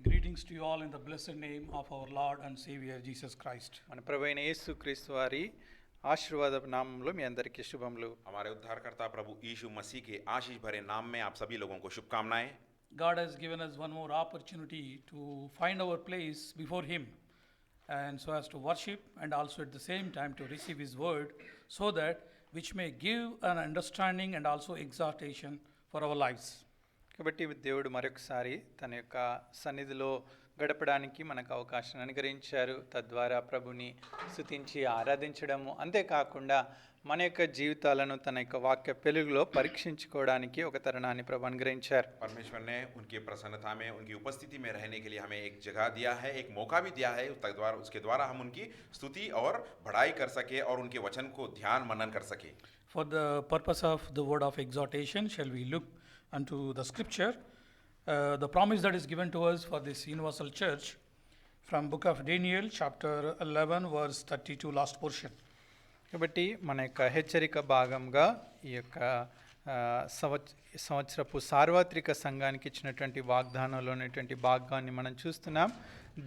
Greetings to you all in the blessed name of our Lord and Savior Jesus Christ. మన ప్రభువైన యేసుక్రీస్తు వారి ఆశీర్వాద నామంలో మీ అందరికీ శుభములు. हमारे उद्धारकर्ता प्रभु यीशु मसीह के आशीष भरे नाम में आप सभी लोगों को शुभकामनाएं. God has given us one more opportunity to find our place before Him, and so as to worship and also at the same time to receive His word, so that which may give an understanding and also exhortation for our lives. కాబట్టి దేవుడు మరొకసారి తన యొక్క సన్నిధిలో గడపడానికి మనకు అవకాశం అనుగ్రహించారు. తద్వారా ప్రభుని స్తుతించి ఆరాధించడము, అంతేకాకుండా మన యొక్క జీవితాలను తన యొక్క వాక్య వెలుగులో పరీక్షించుకోవడానికి ఒక తరుణాన్ని ప్రభు అనుగ్రహించారు. परमेश्वर ने उनकी प्रसन्नता में, उनकी उपस्थिति में रहने के लिए हमें एक जगह दिया है, एक मौका भी दिया है. उसके द्वारा हम उनकी स्तुति और बढ़ाई कर सके और उनके वचन को ध्यान मनन कर सके. For the purpose of the word of exhortation, shall we look unto the scripture, the promise that is given to us for this universal church from book of Daniel chapter 11 verse 32, last portion. కాబట్టి మన యొక్క హెచ్చరిక భాగంగా ఈ యొక్క సంవత్సరపు సార్వత్రిక సంఘానికి ఇచ్చినటువంటి వాగ్దానంలో ఉన్నటువంటి భాగాన్ని మనం చూస్తున్నాం.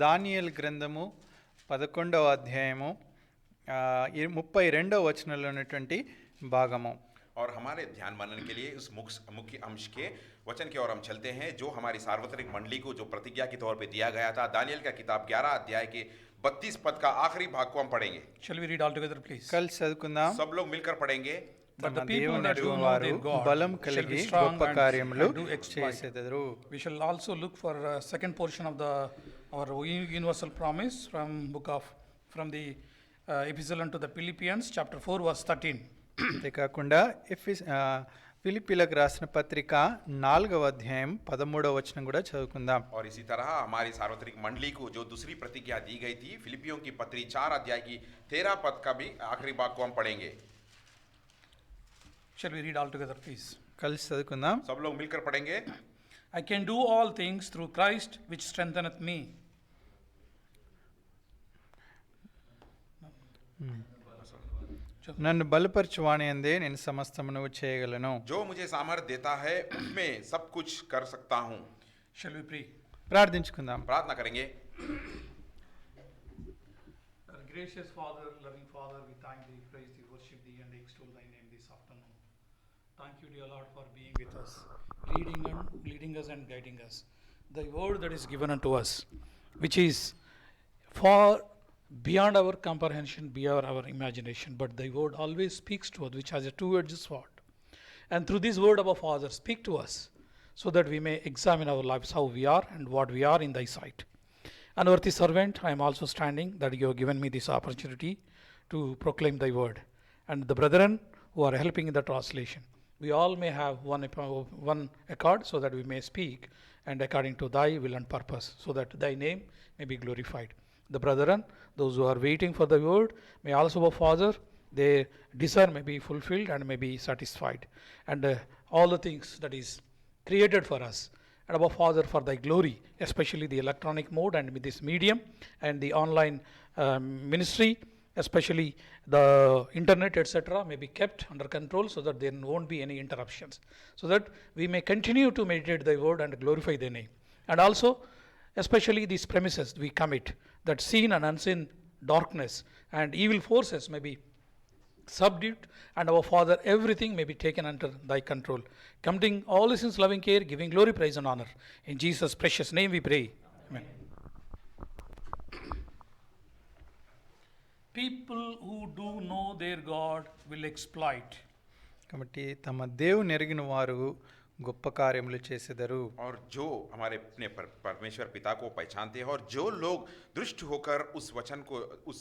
దానియేలు గ్రంథము 11వ అధ్యాయము 32వ వచనంలో ఉన్నటువంటి భాగము. और हमारे ध्यान मनन के लिए उस मुख्य अंश के वचन की ओर हम चलते हैं, जो हमारी सार्वत्रिक मंडली को जो प्रतिज्ञा के तौर पे दिया गया था. दानियल का किताब 11 अध्याय के 32 पद का आखिरी भाग को हम पढ़ेंगे. Shall we read all together, please? కలిసి చదువుకుందాం. सब लोग मिलकर पढ़ेंगे. But the తమ people దేవుని that do know వారు their God బలం shall కలిగి be strong గొప్ప కార్యములు and do exploit. చేసెదరు. We shall also look for second portion of our universal promise from the epistle unto the Philippians chapter 4 verse 13. అంతేకాకుండా ఫిలిప్పీలకు రాసిన పత్రిక 4వ అధ్యాయం 13వ వచనం కూడా చదువుకుందాం. और इसी तरह हमारी सार्वत्रिक मंडली को जो दूसरी प्रतिज्ञा दी गई थी, फिलिपियों की पत्री 4 अध्याय की 13 पद का भी आखिरी भाग को हम पढ़ेंगे. Shall we read all together, please? కలిసి చదువుకుందాం. सब लोग मिलकर पढ़ेंगे. I can do all things through Christ which strengtheneth me. నన్ను బలపరచువాని అందే నేను సమస్తమును చేయగలను. जो मुझे सामर्थ देता है उसमें सब कुछ कर सकता हूँ. Shall we pray? ప్రార్థించుకుందాం. प्रार्थना करेंगे. Our gracious Father, loving Father, we thank thee, praise thee, worship thee, and extol thy name this afternoon. Thank you, dear Lord, for being with us, leading us and guiding us. Thy word that is given unto us, which is far beyond our comprehension, beyond our imagination, but thy word always speaks to us, which has a two-edged sword. And through this word of our Father, speak to us, so that we may examine our lives, how we are and what we are in thy sight. Unworthy servant, I am also standing that you have given me this opportunity to proclaim thy word. And the brethren who are helping in the translation, we all may have one accord, so that we may speak and according to thy will and purpose, so that thy name may be glorified. The brethren, those who are waiting for the word, may also, O Father, their desire may be fulfilled and may be satisfied. And all the things that is created for us, and above Father, for thy glory, especially the electronic mode and with this medium and the online ministry, especially the internet, etc., may be kept under control, so that there won't be any interruptions, so that we may continue to meditate thy word and glorify thy name. And also, especially these premises we commit, that seen and unseen darkness and evil forces may be subdued, and our Father, everything may be taken under thy control, committing all this in loving care, giving glory, praise and honor. In Jesus' precious name we pray. Amen. People who do know their God will exploit. కాబట్టి తమ దేవుని ఎరిగిన వారు గొప్ప కార్యములు చేసెదరు. और जो हमारे अपने परमेश्वर पिता को पहचानते हैं, और जो लोग दुष्ट होकर उस वचन को, उस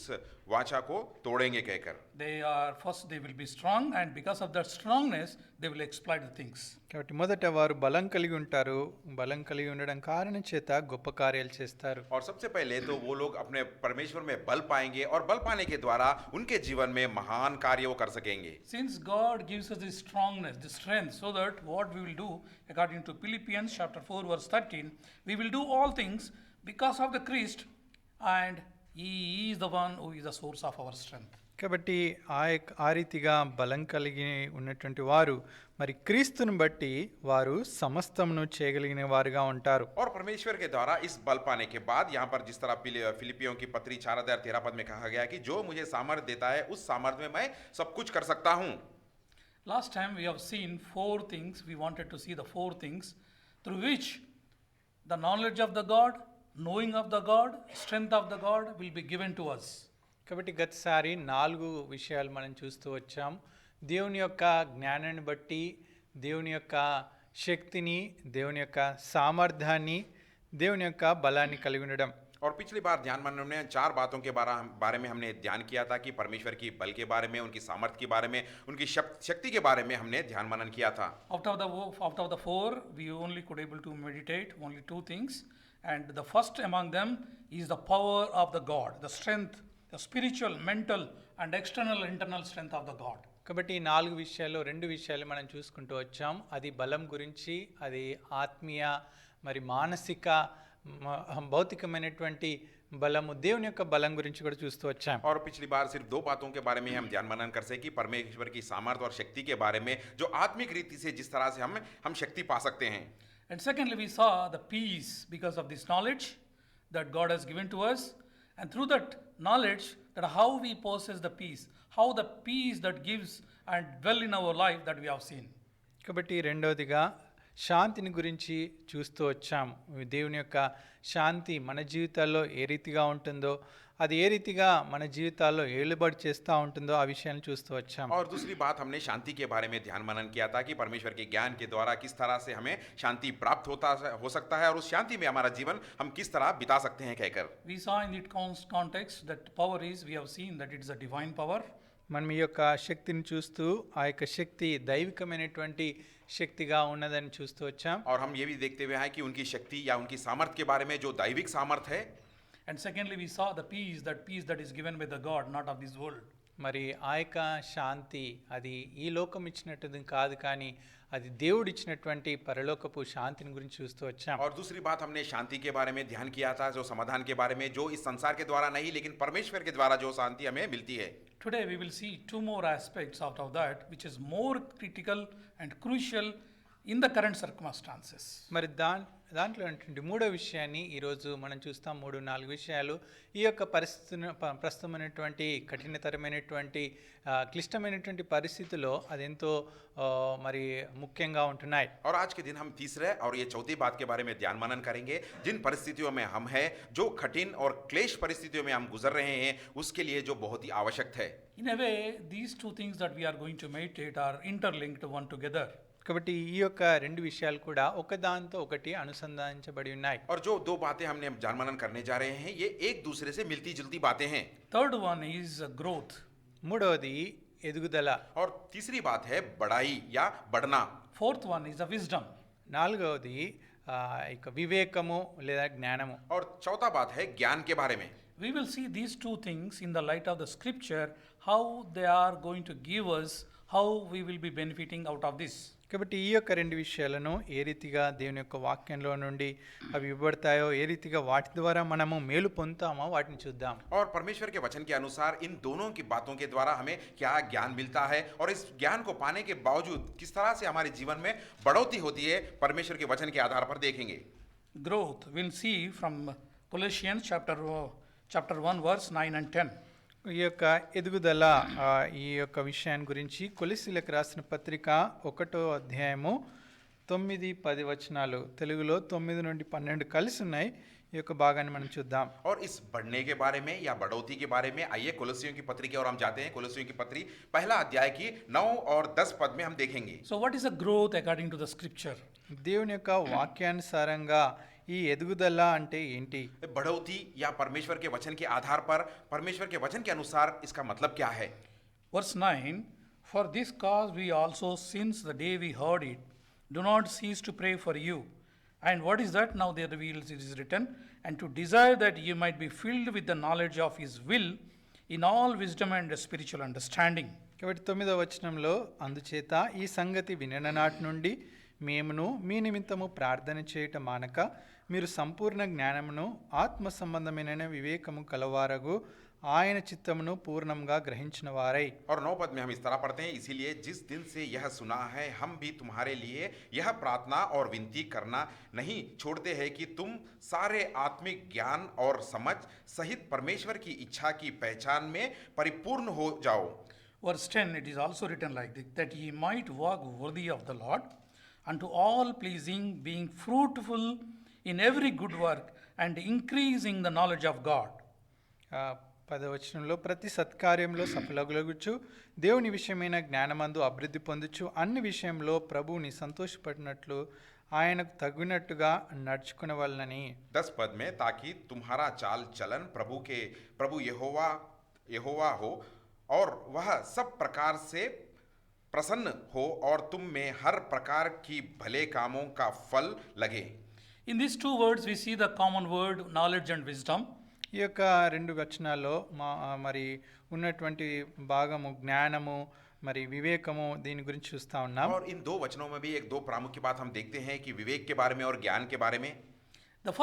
वाचा को तोड़ेंगे कहकर, they will be strong, and because of that strongness they will exploit the things. కాబట్టి మొదట వారు బలం కలిగి ఉంటారు. బలం కలిగి ఉండడం కారణం చేత గొప్ప కార్యాలు చేస్తారు. और सबसे पहले तो वो लोग अपने परमेश्वर में बल पाएंगे, और बल पाने के द्वारा उनके जीवन में महान कार्य वो कर सकेंगे. Since God gives us the strongness, the strength, so that what we will do, according to Philippians chapter 4 verse 13, we will do all things because of the Christ, and he is the one who is the source of our strength. కాబట్టి ఆ రీతిగా బలం కలిగి ఉన్నటువంటి వారు మరి క్రీస్తుని బట్టి వారు సమస్తమును చేయగలిగిన వారుగా ఉంటారు. और परमेश्वर के द्वारा इस बल पाने के बाद यहाँ पर जिस तरह फिलिपियों की पत्री 4:13 पद में कहा गया कि जो मुझे सामर्थ्य देता है उस सामर्थ्य में मैं सब कुछ कर सकता हूँ. Last time we have seen four things. We wanted to see the four things through which the knowledge of the God, knowing of the God, strength of the God will be given to us. కాబట్టి గతసారి 4 విషయాలు మనం చూస్తూ వచ్చాం. దేవుని యొక్క జ్ఞానాన్ని బట్టి, దేవుని యొక్క శక్తిని, దేవుని యొక్క సామర్థ్యాన్ని, దేవుని యొక్క బలాన్ని కలిగి ఉండడం. और पिछली बार ध्यान मन में 4 बातों के बारे में हमने ध्यान किया था कि परमेश्वर की बल के बारे में, उनकी सामर्थ्य के बारे में, उनकी शक्ति के बारे में हमने ध्यान मनन किया था. Out of the four, we only could able to meditate only two things, and the first among them is the power of the God, the strength, the spiritual, mental, and external, internal strength of the God. కాబట్టి ఈ 4 విషయాల్లో 2 విషయాలు మనం చూసుకుంటూ వచ్చాం. అది బలం గురించి, అది ఆత్మీయ మరి మానసిక భౌతికమైనటువంటి బలము, దేవుని యొక్క బలం గురించి కూడా చూస్తూ వచ్చాం. और पिछली बार सिर्फ 2 बातों के बारे में हम ध्यान मनन कर सके कि परमेश्वर की सामर्थ्य और शक्ति के बारे में, जो आत्मिक रीति से जिस तरह से हम शक्ति पा सकते हैं. And secondly, we saw the peace because of this knowledge that God has given to us, and through that knowledge, that how we possess the peace, how the peace that gives and dwell in our life that we have seen. కాబట్టి రెండవదిగా శాంతిని గురించి చూస్తూ వచ్చాం. దేవుని యొక్క శాంతి మన జీవితాల్లో ఏ రీతిగా ఉంటుందో, అది ఏ రీతిగా మన జీవితాల్లో ఏలుబడి చేస్తూ ఉంటుందో ఆ విషయాన్ని చూస్తూ వచ్చాం. और दूसरी बात हमने शांति के बारे में ध्यान मनन किया था कि परमेश्वर के ज्ञान के द्वारा किस तरह से हमें शांति प्राप्त हो सकता है और उस शांति में हमारा जीवन हम किस तरह बिता सकते हैं कहकर. We saw in that context that power is, we have seen that it is a divine power. మనం ఈ యొక్క శక్తిని చూస్తూ ఆ యొక్క శక్తి దైవికమైనటువంటి శక్తిగా ఉన్నదని చూస్తూ వచ్చాం. और हम ये भी देखते हुए हैं कि उनकी शक्ति या उनकी सामर्थ्य के बारे में जो दैविक सामर्थ्य है. And secondly, we saw the peace that is given by the God, not of this world. మరి ఆ యొక్క శాంతి అది ఈ లోకం ఇచ్చినట్టుది కాదు, కానీ అది దేవుడు ఇచ్చినటువంటి పరలోకపు శాంతిని గురించి చూస్తూ వచ్చాం. और दूसरी बात हमने शांति के बारे में ध्यान किया था, जो समाधान के बारे में, जो इस संसार के द्वारा नहीं लेकिन परमेश्वर के द्वारा जो शांति हमें मिलती है. Today we will see two more aspects out of that, which is more critical and crucial in the current circumstances. మరి దాంట్లో ఏంటంటే మూడో విషయాన్ని ఈరోజు మనం చూస్తాం. 3-4 విషయాలు ఈ యొక్క ప్రస్తుతమైనటువంటి కఠినతరమైనటువంటి క్లిష్టమైనటువంటి పరిస్థితుల్లో అదెంతో మరి ముఖ్యంగా ఉంటున్నాయి. और आज के दिन हम तीसरे और ये चौथी बात के बारे में ध्यान मनन करेंगे. जिन परिस्थितियों में हम हैं, जो कठिन और क्लेश परिस्थितियों में हम गुजर रहे हैं, उसके लिए जो बहुत ही आवश्यक है. In a way, these two things that we are going to meditate are interlinked one together. కాబట్టి ఈ యొక్క 2 విషయాలు కూడా ఒకదానితో ఒకటి అనుసంధానించబడి ఉన్నాయి. और जो 2 बातें हमने ध्यान मनन करने जा रहे हैं, ये एक दूसरे से मिलती जुलती बातें हैं. Third one is growth. మూడవది ఎదుగుదల. और तीसरी बात है बढ़ाई या बढ़ना. Fourth one is the wisdom. నాలుగవది ఇక వివేకము లేదా జ్ఞానము. और चौथा बात है ज्ञान के बारे में. We will see these two things in the light of the scripture, how they are going to give us, how we will be benefiting out of this. కాబట్టి ఈ యొక్క 2 విషయాలను ఏ రీతిగా దేవుని యొక్క వాక్యంలో నుండి అవి ఇవ్వబడతాయో, ఏ రీతిగా వాటి ద్వారా మనము మేలు పొందుతామో వాటిని చూద్దాం. और परमेश्वर के वचन के अनुसार इन दोनों की बातों के द्वारा हमें क्या ज्ञान मिलता है और इस ज्ञान को पाने के बावजूद किस तरह से हमारे जीवन में बढ़ोतरी होती है, परमेश्वर के वचन के आधार पर देखेंगे. Growth we'll see from Colossians chapter 1 verse 9 and 10. ఈ యొక్క ఎదుగుదల ఈ యొక్క విషయాన్ని గురించి కొలస్సీలకు రాసిన పత్రిక 1వ అధ్యాయము 9-10 వచనాలు, తెలుగులో 9 నుండి 12 కలిసి ఉన్నాయి. ఈ యొక్క భాగాన్ని మనం చూద్దాం. और इस बढ़ने के बारे में या बढ़ोतरी के बारे में आइए कोलोसियों की पत्री की ओर हम जाते हैं. कोलोसियों की पत्री पहला अध्याय की 9 और 10 पद में हम देखेंगे. So what is a growth according to the scripture? దేవుని యొక్క వాక్యానుసారంగా ఈ ఎదుగుదల అంటే ఏంటి? बढ़ोतरी या परमेश्वर के वचन के आधार पर, परमेश्वर के वचन के अनुसार इसका मतलब क्या है? Verse 9, for this cause we also, since the day we heard it, do not cease to pray for you. And what is that? Now there it is written, and to desire that you might be filled with the knowledge of his will in all wisdom and spiritual understanding. కాబట్టి 9వ వచనంలో, అందుచేత ఈ సంగతి వినిన నాటి నుండి మేమును మీ నిమిత్తము ప్రార్థన చేయటం మానక మీరు సంపూర్ణ జ్ఞానమును ఆత్మ సంబంధమైన వివేకము కలవారగు ఆయన చిత్తమును పూర్ణంగా గ్రహించిన వారై. और 9 पद में हम इस तरह पढ़ते हैं, इसीलिए जिस दिन से यह सुना है हम भी तुम्हारे लिए यह प्रार्थना और विनती करना नहीं छोड़ते हैं कि तुम सारे आत्मिक ज्ञान और समझ सहित परमेश्वर की इच्छा की पहचान में परिपूर्ण हो जाओ. Verse 10, it is also written like this, that ye might walk worthy of the Lord, unto all pleasing, being fruitful in every good work, and increasing the knowledge of God. 10వ ప్రతి సత్కార్యంలో సఫలగులగుచు దేవుని విషయమైన జ్ఞానమందు అభివృద్ధి పొందుచు అన్ని విషయంలో ప్రభువుని సంతోషపడినట్లు ఆయనకు తగినట్టుగా నడుచుకునే వాళ్ళని. 10 पद में, ताकि तुम्हारा चाल चलन प्रभु यहोवा हो और वह सब प्रकार से प्रसन्न हो और तुम में हर प्रकार की भले कामों का फल लगे. In these two words we see the common word knowledge and wisdom. ఈ యొక్క 2 వచనాల్లో మరి ఉన్నటువంటి భాగము జ్ఞానము మరి వివేకము దీని గురించి చూస్తా ఉన్నాం. और इन 2 वचनों में भी एक दो प्रामुख्य बात हम देखते हैं कि विवेक के बारे में और ज्ञान के बारे में. The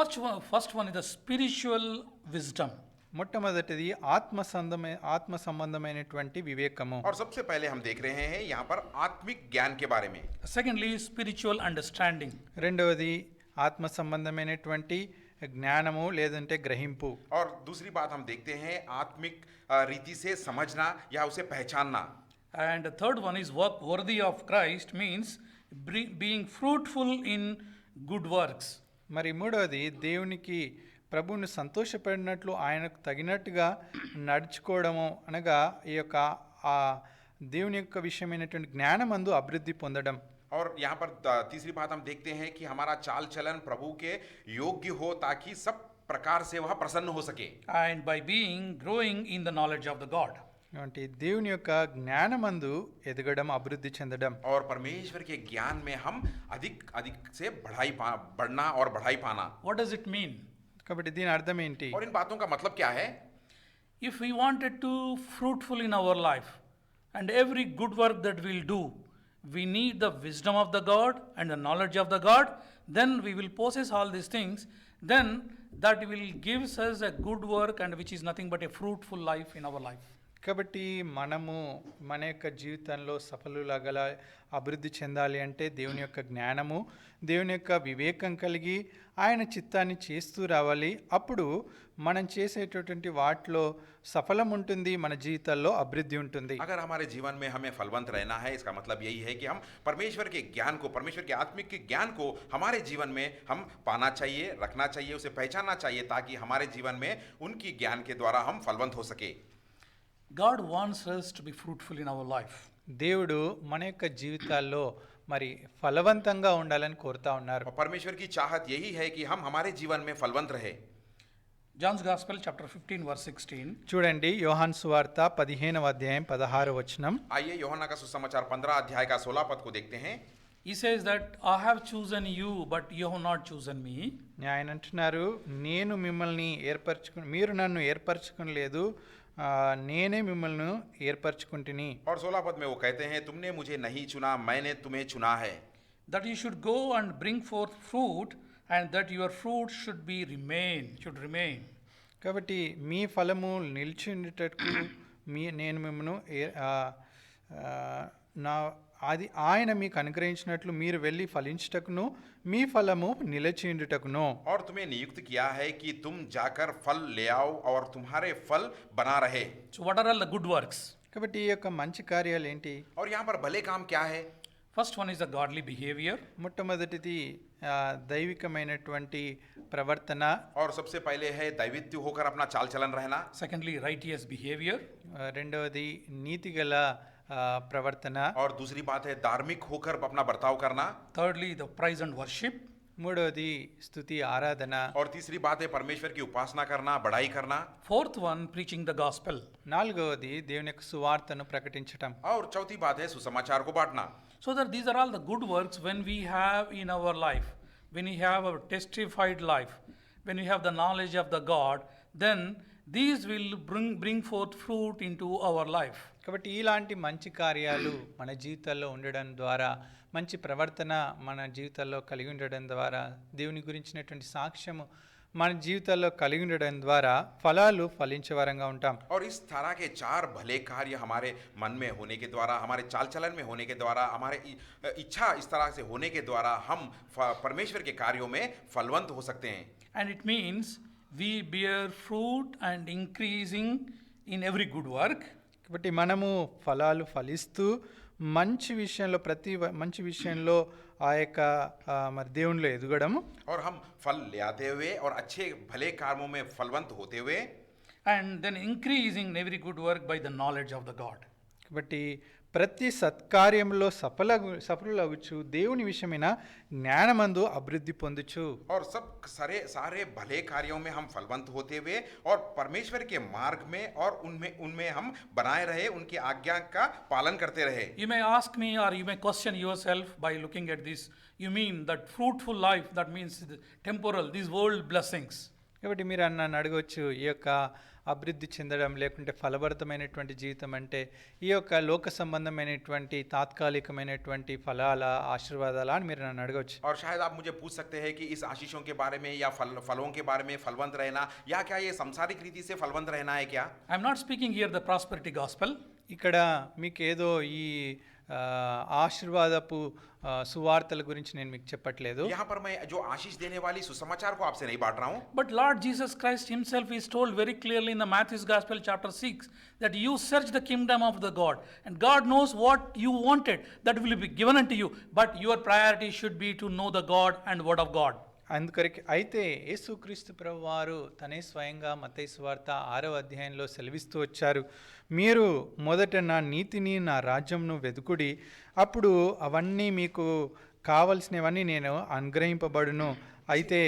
first one is the spiritual wisdom. మొట్టమొదటిది ఆత్మ సంబంధమైనటువంటి వివేకము. और सबसे पहले हम देख रहे हैं यहाँ पर आत्मिक ज्ञान के बारे में. Secondly, spiritual understanding. రెండవది ఆత్మ సంబంధమైనటువంటి జ్ఞానము లేదంటే గ్రహింపు. और दूसरी बात हम देखते हैं आत्मिक रीति से समझना या उसे पहचानना. And the third one is work worthy of Christ, means being fruitful in good works. మరి మూడవది దేవునికి ప్రభువును సంతోషపడినట్లు ఆయనకు తగినట్టుగా నడుచుకోవడము అనగా ఈ యొక్క ఆ దేవుని యొక్క విషయమైనటువంటి జ్ఞానమందు అభివృద్ధి పొందడం. और यहाँ पर तीसरी बात हम देखते हैं कि हमारा चाल चलन प्रभु के योग्य हो ताकि सब प्रकार से वह प्रसन्न हो सके. And by growing in the knowledge of the God. అంటే దేవుని యొక్క జ్ఞానమందు ఎదగడం అభివృద్ధి చెందడం. और परमेश्वर के ज्ञान में हम अधिक से बढ़ना और बढ़ाई पाना. What does it mean? కాబట్టి దీని అర్థం ఏంటి? और इन बातों का मतलब क्या है? If we wanted to fruitful in our life and every good work that we'll do, we need the wisdom of the God and the knowledge of the God. Then we will possess all these things. Then that will gives us a good work and which is nothing but a fruitful life in our life. కాబట్టి మనము మన యొక్క జీవితంలో సఫలులగల అభివృద్ధి చెందాలి అంటే దేవుని యొక్క జ్ఞానము దేవుని యొక్క వివేకం కలిగి ఆయన చిత్తాన్ని చేస్తూ రావాలి. అప్పుడు మనం చేసేటటువంటి వాటిలో సఫలం ఉంటుంది, మన జీవితాల్లో అభివృద్ధి ఉంటుంది. अगर हमारे जीवन में हमें फलवंत रहना है, इसका मतलब यही है कि हम परमेश्वर के ज्ञान को, परमेश्वर के आत्मिक के ज्ञान को हमारे जीवन में हम पाना चाहिए, रखना चाहिए, उसे पहचानना चाहिए ताकि हमारे जीवन में उनकी ज्ञान के द्वारा हम फलवंत हो सके. God wants us to be fruitful in our life. దేవుడు మన యొక్క జీవితాల్లో మరి ఫలవంతంగా ఉండాలని కోరుతా ఉన్నారు. और परमेश्वर की चाहत यही है कि हम हमारे जीवन में फलवंत रहे. John's Gospel chapter 15 verse 16. చూడండి యోహాను సువార్త 15వ అధ్యాయం 16వ వచనం. आइए यूहन्ना का सुसमाचार 15 अध्याय का 16 पद को देखते हैं. He says that I have chosen you but you have not chosen me. ఆయన అంటున్నారు, నేను మిమ్మల్ని మీరు నన్ను ఏర్పరచుకోలేదు, నేనే మిమ్మల్ని ఏర్పరచుకుంటుని. और 16 पद में वो कहते हैं, तुमने मुझे नहीं चुना, मैंने तुम्हें चुना है. That you should go and bring forth fruit and that your fruit should remain. కాబట్టి మీ ఫలము నిలిచి ఉండేటట్టు నేను మిమ్మల్ని అది ఆయన మీకు అనుగ్రహించినట్లు మీరు వెళ్ళి ఫలించుటకును మీ ఫలము నిలిచియుండుటకును. और तुम्हें नियुक्त किया है कि तुम जाकर फल ले आओ और तुम्हारे फल बना रहे. So what are all the good works? కాబట్టి ఈ యొక్క మంచి కార్యాలు ఏంటి? और यहाँ पर भले काम क्या है? First one is the godly behavior. మొట్టమొదటిది దైవికమైనటువంటి ప్రవర్తన. और सबसे पहले है दैवित्य होकर अपना चाल चलन रहना. Secondly, righteous behavior. రెండవది నీతిగల ప్రవర్తన. और दूसरी बात है धार्मिक होकर अपना बर्ताव करना. Thirdly, the praise and worship. మూడవది స్తుతి ఆరాధన. और तीसरी बात है परमेश्वर की उपासना करना, बड़ाई करना. Fourth one, preaching the gospel. నాలుగవది దేవుని యొక్క సువార్తను ప్రకటించటం. और चौथी बात है सुसमाचार को बांटना. So that these are all the good works when we have in our life, when we have a testified life, when we have the knowledge of the God, then these will bring forth fruit into our life. కాబట్టి ఇలాంటి మంచి కార్యాలు మన జీవితాల్లో ఉండడం ద్వారా, మంచి ప్రవర్తన మన జీవితాల్లో కలిగి ఉండడం ద్వారా, దేవుని గురించినటువంటి సాక్ష్యము మన జీవితాల్లో కలిగి ఉండడం ద్వారా ఫలాలు ఫలించే వారంగా ఉంటాం. और इस तरह के 4 भले कार्य हमारे मन में होने के द्वारा, हमारे चाल चलन में होने के द्वारा, हमारे इच्छा इस तरह से होने के द्वारा हम परमेश्वर के कार्यों में फलवंत हो सकते हैं. And it means we bear fruit and increasing in every good work. కాబట్టి మనము ఫలాలు ఫలిస్తూ మంచి విషయంలో మంచి విషయంలో ఆ యొక్క మరి దేవునిలో ఎదగడము, और हम फल ले आते हुए और अच्छे भले कामों में फलवंत होते हुए, and then increasing in every good work by the knowledge of the God. కాబట్టి ప్రతి సత్కార్యంలో సఫలులగుచు దేవుని విషయమైన జ్ఞానమందు అభివృద్ధి పొందుచు. और सब सारे भले कार्यों में हम फलवंत होते हुए और परमेश्वर के मार्ग में और उनमें हम बनाए रहे, उनकी आज्ञा का पालन करते रहे. You may ask me or you may question yourself by looking at this. You mean that fruitful life, that means the temporal, these world blessings. కాబట్టి మీరు నన్ను అడగవచ్చు, ఈ యొక్క అభివృద్ధి చెందడం లేకుంటే ఫలభరితమైనటువంటి జీవితం అంటే ఈ యొక్క లోక సంబంధమైనటువంటి తాత్కాలికమైనటువంటి ఫలాల ఆశీర్వాదాల అని మీరు నన్ను అడగవచ్చు. और शायद आप मुझे पूछ सकते हैं कि इस आशीषों के बारे में या फलों के बारे में फलवंत रहना, या क्या ये सांसारिक रीति से फलवंत रहना है क्या? I'm not speaking here the prosperity gospel. ఇక్కడ మీకు ఏదో ఈ ఆశీర్వాదపు సువార్తల గురించి నేను మీకు చెప్పట్లేదు. यहाँ पर मैं जो आशीष देने वाली सुसमाचार को आपसे नहीं बांट रहा हूँ. But Lord Jesus Christ himself is told very clearly in the Matthew's Gospel chapter 6 that you search the kingdom of the God, and God knows what you wanted, that will be given unto you, but your priority should be to know the God and word of God. అందుకొరకు అయితే యేసుక్రీస్తు ప్రభువారు తనే స్వయంగా మత్తయి సువార్త 6వ అధ్యాయంలో సెలవిస్తూ వచ్చారు, మీరు మొదట నా నీతిని నా రాజ్యంను వెతుకుడి, అప్పుడు అవన్నీ మీకు కావలసినవన్నీ నేను అనుగ్రహింపబడును. అయితే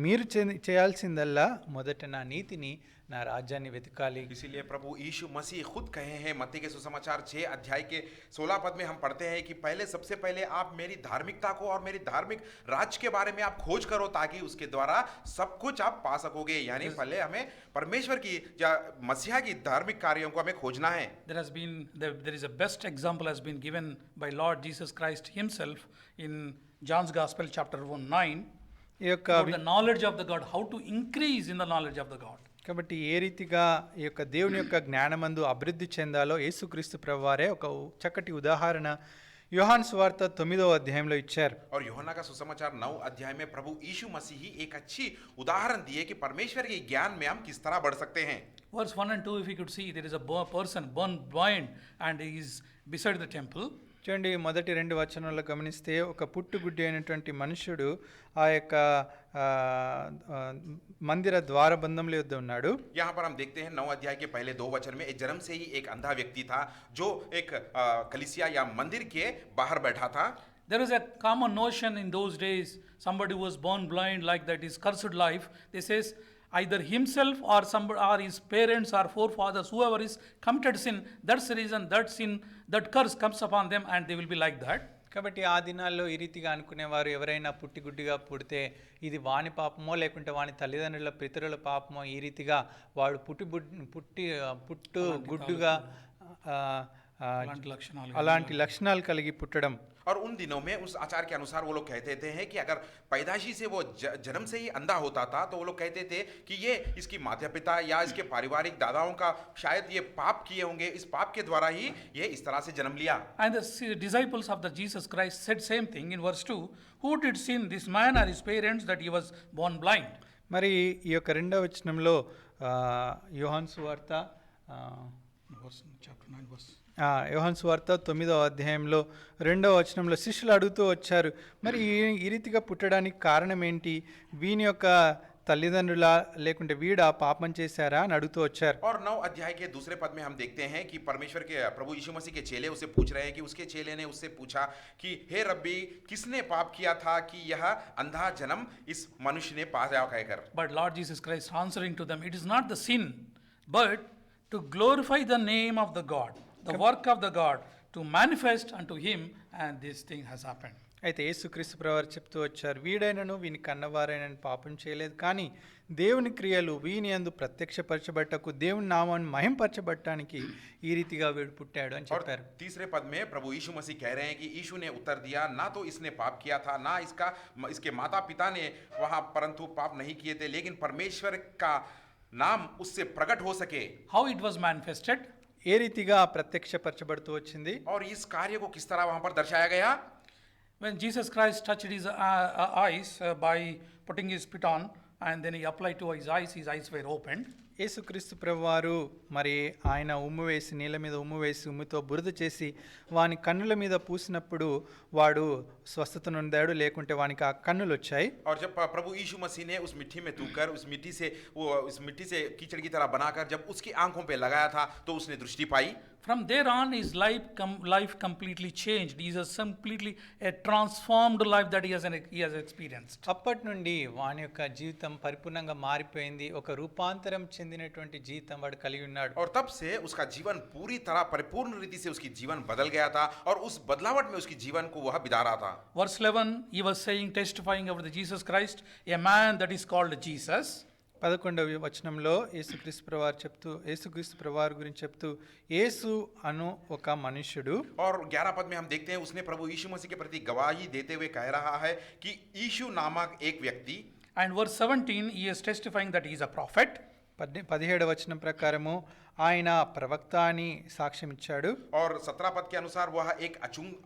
మీరు చేయాల్సిందల్లా మొదట నా నీతిని నా రాజ్యాన్ని వెతకాలి. इसीलिए प्रभु यीशु मसीह खुद कहे हैं, मत्ती के सुसमाचार 6 अध्याय के 16 पद में हम पढ़ते हैं कि सबसे पहले आप मेरी धार्मिकता को और मेरी धार्मिक राज्य के बारे में आप खोज करो, ताकि उसके द्वारा सब कुछ आप पा सकोगे. यानी पहले हमें परमेश्वर की या मसीहा की धार्मिक कार्यों को हमें खोजना है. There is a best example has been given by Lord Jesus Christ himself in John's Gospel chapter 1:9. ఈ యొక్క the knowledge of the God, how to increase in the knowledge of the God. కాబట్టి ఏ రీతిగా ఈ యొక్క దేవుని యొక్క జ్ఞానమందు అభివృద్ధి చెందాలో యేసుక్రీస్తు ప్రభువారే ఒక చక్కటి ఉదాహరణ యోహాను సువార్త 9వ అధ్యాయంలో ఇచ్చారు. और यूहन्ना का सुसमाचार 9 अध्याय में प्रभु यीशु मसीह ही एक अच्छी उदाहरण दिए कि परमेश्वर के ज्ञान में हम किस तरह बढ़ सकते हैं. Verse 1 and 2, if you could see, there is a person born blind and he is beside the temple. చూడండి, మొదటి 2 వచనాల్లో గమనిస్తే ఒక పుట్టుగుడ్డి అయినటువంటి మనుషుడు ఆ యొక్క మందిర ద్వారబంధంలో యొద్ద ఉన్నాడు. यहाँ पर हम देखते हैं 9 अध्याय के पहले 2 वचन में एक जन्म से ही एक अंधा व्यक्ति था जो एक कलीसिया या मंदिर के बाहर बैठा था. There was a common notion in those days, somebody who was born blind like that is cursed life. This says either himself or somebody or his parents or forefathers, whoever is committed sin, that's the reason that sin, that curse comes upon them and they will be like that. కాబట్టి ఆ దినాల్లో ఈ రీతిగా అనుకునేవారు, ఎవరైనా పుట్టిగుడ్డిగా పుడితే ఇది వాని పాపమో లేకుంటే వాని తల్లిదండ్రుల పితరుల పాపమో, ఈ రీతిగా వాడు పుట్టు గుడ్డుగా అలాంటి లక్షణాలు కలిగి పుట్టడం. और उन दिनों में उस आचार के अनुसार वो लोग कहते थे कि अगर पैदाइशी से वो जन्म से ही अंधा होता था तो वो लोग कहते थे कि ये इसकी माता पिता या इसके पारिवारिक दादाओं का शायद ये पाप किए होंगे, इस पाप के द्वारा ही ये इस तरह से जन्म लिया. And the disciples of the Jesus Christ said same thing in verse 2. Who did sin, this man or his parents, that he was born blind? మరి ఈ యొక్క 2వ వచనంలో యోహాను సువార్త యోహాను సువార్త 9వ అధ్యాయంలో 2వ వచనంలో శిష్యులు అడుగుతూ వచ్చారు, మరి ఈ రీతిగా పుట్టడానికి కారణం ఏంటి, వీని యొక్క తల్లిదండ్రుల లేకుంటే వీడా పాపం చేశారా అని అడుగుతూ వచ్చారు. और 9 अध्याय के दूसरे पद में हम देखते हैं कि परमेश्वर के प्रभु यीशु मसीह के चेले उससे पूछ रहे हैं कि उसके चेले ने उससे पूछा कि हे रब्बी, किसने पाप किया था कि यह अंधा जन्म इस मनुष्य ने पाया कहकर. But Lord Jesus Christ answering to them, it is not the sin, but to glorify the name of the God, the work of the God, to manifest unto him and this thing has happened. అయితే యేసుక్రీస్తు ప్రభువారు చెప్తూ వచ్చారు, వీడైనను వీని కన్నవారైనను పాపం చేయలేదు, కానీ దేవుని క్రియలు వీని యందు ప్రత్యక్షపరచబట్టకు దేవుని నామాన్ని మహింపరచబట్టడానికి ఈ రీతిగా వీడు పుట్టాడు అని और చెప్పారు. तीसरे पद में प्रभु यीशु मसीह कह रहे हैं कि यीशु ने उत्तर दिया, ना तो इसने पाप किया था, ना इसके माता पिता ने वहां परंतु पाप नहीं किए थे, लेकिन परमेश्वर का नाम उससे प्रकट हो सके. How it was manifested? ఏ రీతిగా ప్రత్యక్షపరచబడుతూ వచ్చింది, और इस कार्य को किस तरह वहां पर दर्शाया गया. When Jesus Christ touched his eyes by putting his spit on, and then he applied to his eyes were opened. యేసుక్రీస్తు ప్రభువారు మరి ఆయన ఉమ్ము వేసి, నీళ్ళ మీద ఉమ్ము వేసి, ఉమ్ముతో బురద చేసి వాని కన్నుల మీద పూసినప్పుడు వాడు స్వస్థత నొందాడు, లేకుంటే వానికి ఆ కన్నులు వచ్చాయి. और जब प्रभु यीशु मसीह ने उस मिट्टी में थूकर उस मिट्टी से कीचड़ की तरह बनाकर जब उसकी आंखों पे लगाया था तो उसने दृष्टि पाई. From there on, his life completely changed. He has completely a transformed life that he has experienced. అప్పటి నుండి వాని యొక్క జీవితం పరిపూర్ణంగా మారిపోయింది, ఒక రూపాంతరం చెందినటువంటి జీవితం వాడు కలిగి ఉన్నాడు. और तब से उसका जीवन पूरी तरह परिपूर्ण रीति से उसकी जीवन बदल गया था और उस बदलावट में उसकी जीवन को वह बिता रहा था. Verse 11, he was saying, testifying of the Jesus Christ, a man that is called Jesus. 11వ వచనంలో యేసుక్రీస్తు ప్రభువారు గురించి చెప్తూ, యేసు అను ఒక మనుష్యుడు. और 11 पद में हम देखते हैं उसने प्रभु यीशु मसीह के प्रति गवाही देते हुए कह रहा है कि यीशु नामक एक व्यक्ति. And verse 17, he is testifying that he is a prophet. 17వ వచనం ప్రకారము ఆయన ప్రవక్త అని సాక్ష్యం ఇచ్చాడు. और 17 पद के अनुसार वह एक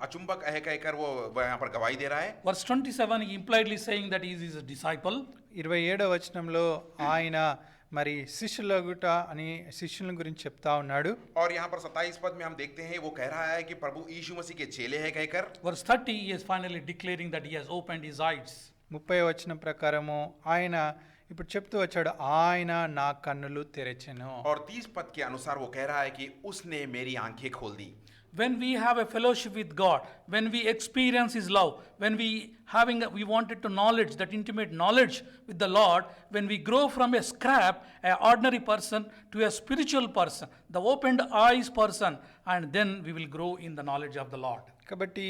अचुंबक है कहकर वो यहाँ पर गवाही दे रहा है. Verse 27, he impliedly saying that he is a disciple. 27వ వచనంలో ఆయన మరి శిష్యులగుట అని శిష్యుల గురించి చెప్తా ఉన్నాడు. और यहाँ पर 27 पद में हम देखते हैं वो कह रहा है कि प्रभु यीशु मसीह के चेले हैं कहकर. Verse 30, he is finally declaring that he has opened his eyes. 30వ వచనం ప్రకారము ఆయన ఇప్పుడు చెప్తూ వచ్చాడు, ఆయన నా కన్నులు తెరచెను. और 30 पद के अनुसार वो कह रहा है कि उसने मेरी आंखें खोल दी. When we have a fellowship with God, when we experience his love, when we wanted to knowledge, that intimate knowledge with the Lord, when we grow from a scrap, a ordinary person, to a spiritual person, the opened eyes person, and then we will grow in the knowledge of the Lord. కాబట్టి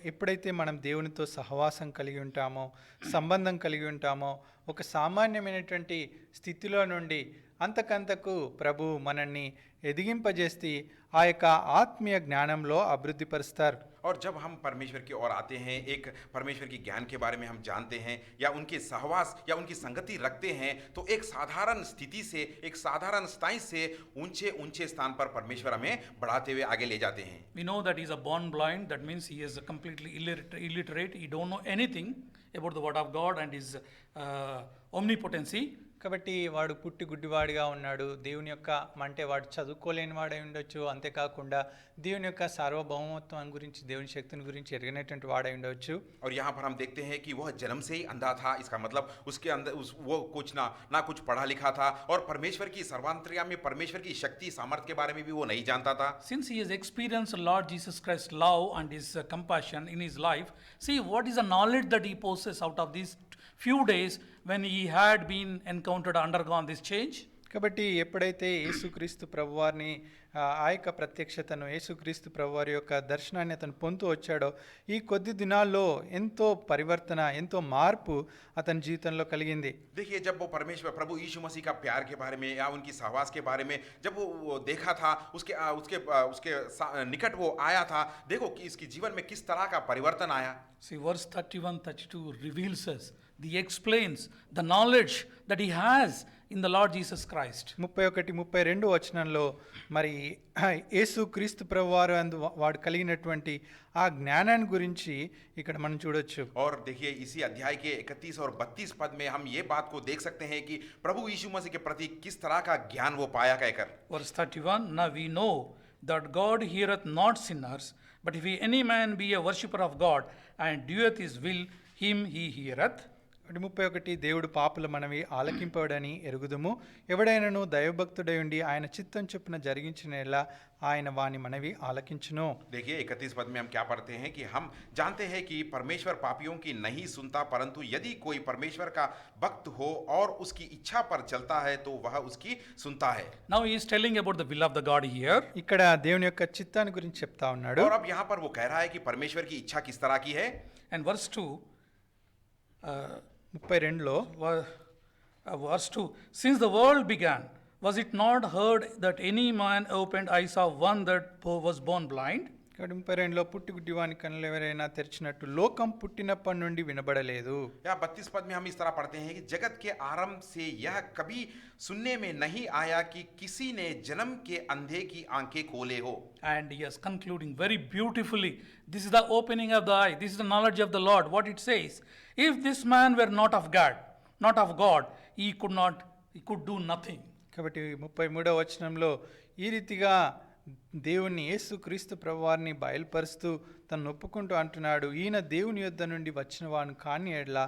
ఎప్పుడైతే మనం దేవునితో సహవాసం కలిగి ఉంటామో, సంబంధం కలిగి ఉంటామో, ఒక సామాన్యమైనటువంటి స్థితిలో నుండి అంతకంతకు ప్రభు మనల్ని ఎదిగింపజేసి ఆ యొక్క ఆత్మీయ జ్ఞానంలో అభివృద్ధి పరుస్తారు. और जब हम परमेश्वर की ओर आते हैं, एक परमेश्वर की ज्ञान के बारे में हम जानते हैं या उनके सहवास या उनकी संगति रखते हैं, तो एक साधारण स्थिति से, एक साधारण स्थाई से ऊंचे स्थान पर परमेश्वर हमें बढ़ाते हुए आगे ले जाते हैं. We know that he is a born blind. That means he is completely illiterate. He don't know anything about the word of God and his omnipotency. కాబట్టి వాడు పుట్టి గుడ్డివాడిగా ఉన్నాడు, దేవుని యొక్క అంటే వాడు చదువుకోలేని వాడై ఉండొచ్చు, అంతేకాకుండా దేవుని యొక్క సార్వభౌమత్వం గురించి, దేవుని శక్తిని గురించి ఎరగనటువంటి వాడై ఉండవచ్చు. और यहाँ पर हम देखते हैं कि वह जन्म से ही अंधा था. इसका मतलब उसके अंदर वो कुछ ना कुछ पढ़ा लिखा था और परमेश्वर की सर्वांतर्यामी परमेश्वर की शक्ति सामर्थ्य के बारे में भी वो नहीं जानता था. Since he has experienced Lord Jesus Christ's love and his compassion in his life, see what is the knowledge that he possesses out of these few days when he had been undergone this change. కాబట్టి ఎప్పుడైతే యేసుక్రీస్తు ప్రభువారిని ఆ యొక్క ప్రత్యక్షతను, యేసుక్రీస్తు ప్రభువారి యొక్క దర్శనాన్ని అతను పొందుతూ వచ్చాడో, ఈ కొద్ది దినాల్లో ఎంతో పరివర్తన, ఎంతో మార్పు అతని జీవితంలో కలిగింది. देखिए, जब वो परमेश्वर प्रभु यीशु मसीह का प्यार के बारे में या उनकी सहवास के बारे में जब वो देखा था, उसके निकट वो आया था, देखो कि इसके जीवन में किस तरह का परिवर्तन आया. See, verse 31-32 reveals us, he explains the knowledge that he has in the Lord Jesus Christ. 31-32 వచనంలో మరి యేసు క్రీస్తు ప్రభువారు అందు వాడు కలిగినటువంటి ఆ జ్ఞానాన్ని గురించి ఇక్కడ మనం చూడొచ్చు. और देखिए, इसी अध्याय के 31 और 32 पद में हम ये बात को देख सकते हैं कि प्रभु यीशु मसीह के प्रति किस तरह का ज्ञान वो पाया कहकर. Verse 31, now we know that God heareth not sinners, but if any man be a worshipper of God and doeth his will, him he heareth. 31 దేవుడు పాపుల మనవి ఆలకింపడని ఎరుగుదుము. ఎవడైనను దైవభక్తుడై ఉండి ఆయన చిత్తం చొప్పున జరిగించినలా ఆయన వాని మనవి ఆలకించును. देखिए 31 पद में हम क्या पढ़ते हैं कि हम जानते हैं कि परमेश्वर पापियों की नहीं सुनता, परंतु यदि कोई परमेश्वर का भक्त हो और उसकी इच्छा पर चलता है तो वह उसकी सुनता है. Now he is telling about the will of the God here. ఇక్కడ దేవుని యొక్క చిత్తాన్ని గురించి చెప్తా ఉన్నాడు. और अब यहाँ पर वो कह रहा है कि परमेश्वर की इच्छा किस तरह की है. And verse 2, 32లో verse 2, since the world began, was it not heard that any man opened eyes of one that was born blind? 32లో పుట్టి గుడ్డివాని కన్నులు ఎవరైనా తెరిచినట్టు లోకం పుట్టినప్పటి నుండి వినబడలేదు. या 32 पद में हम इस तरह पढ़ते हैं कि जगत के आरंभ से यह कभी सुनने में नहीं आया कि किसी ने जन्म के अंधे की आंखें खोले हो. And he is concluding very beautifully. This is the opening of the eye. This is the knowledge of the Lord. What it says, if this man were not of God, he could do nothing. కాబట్టి 33వ వచనంలో ఈ రీతిగా దేవుని యేసు క్రీస్తు ప్రభువారిని బయలుపరుస్తూ తను ఒప్పుకుంటూ అంటున్నాడు, ఈయన దేవుని యొద్ద నుండి వచ్చిన వాడు కాని ఎడల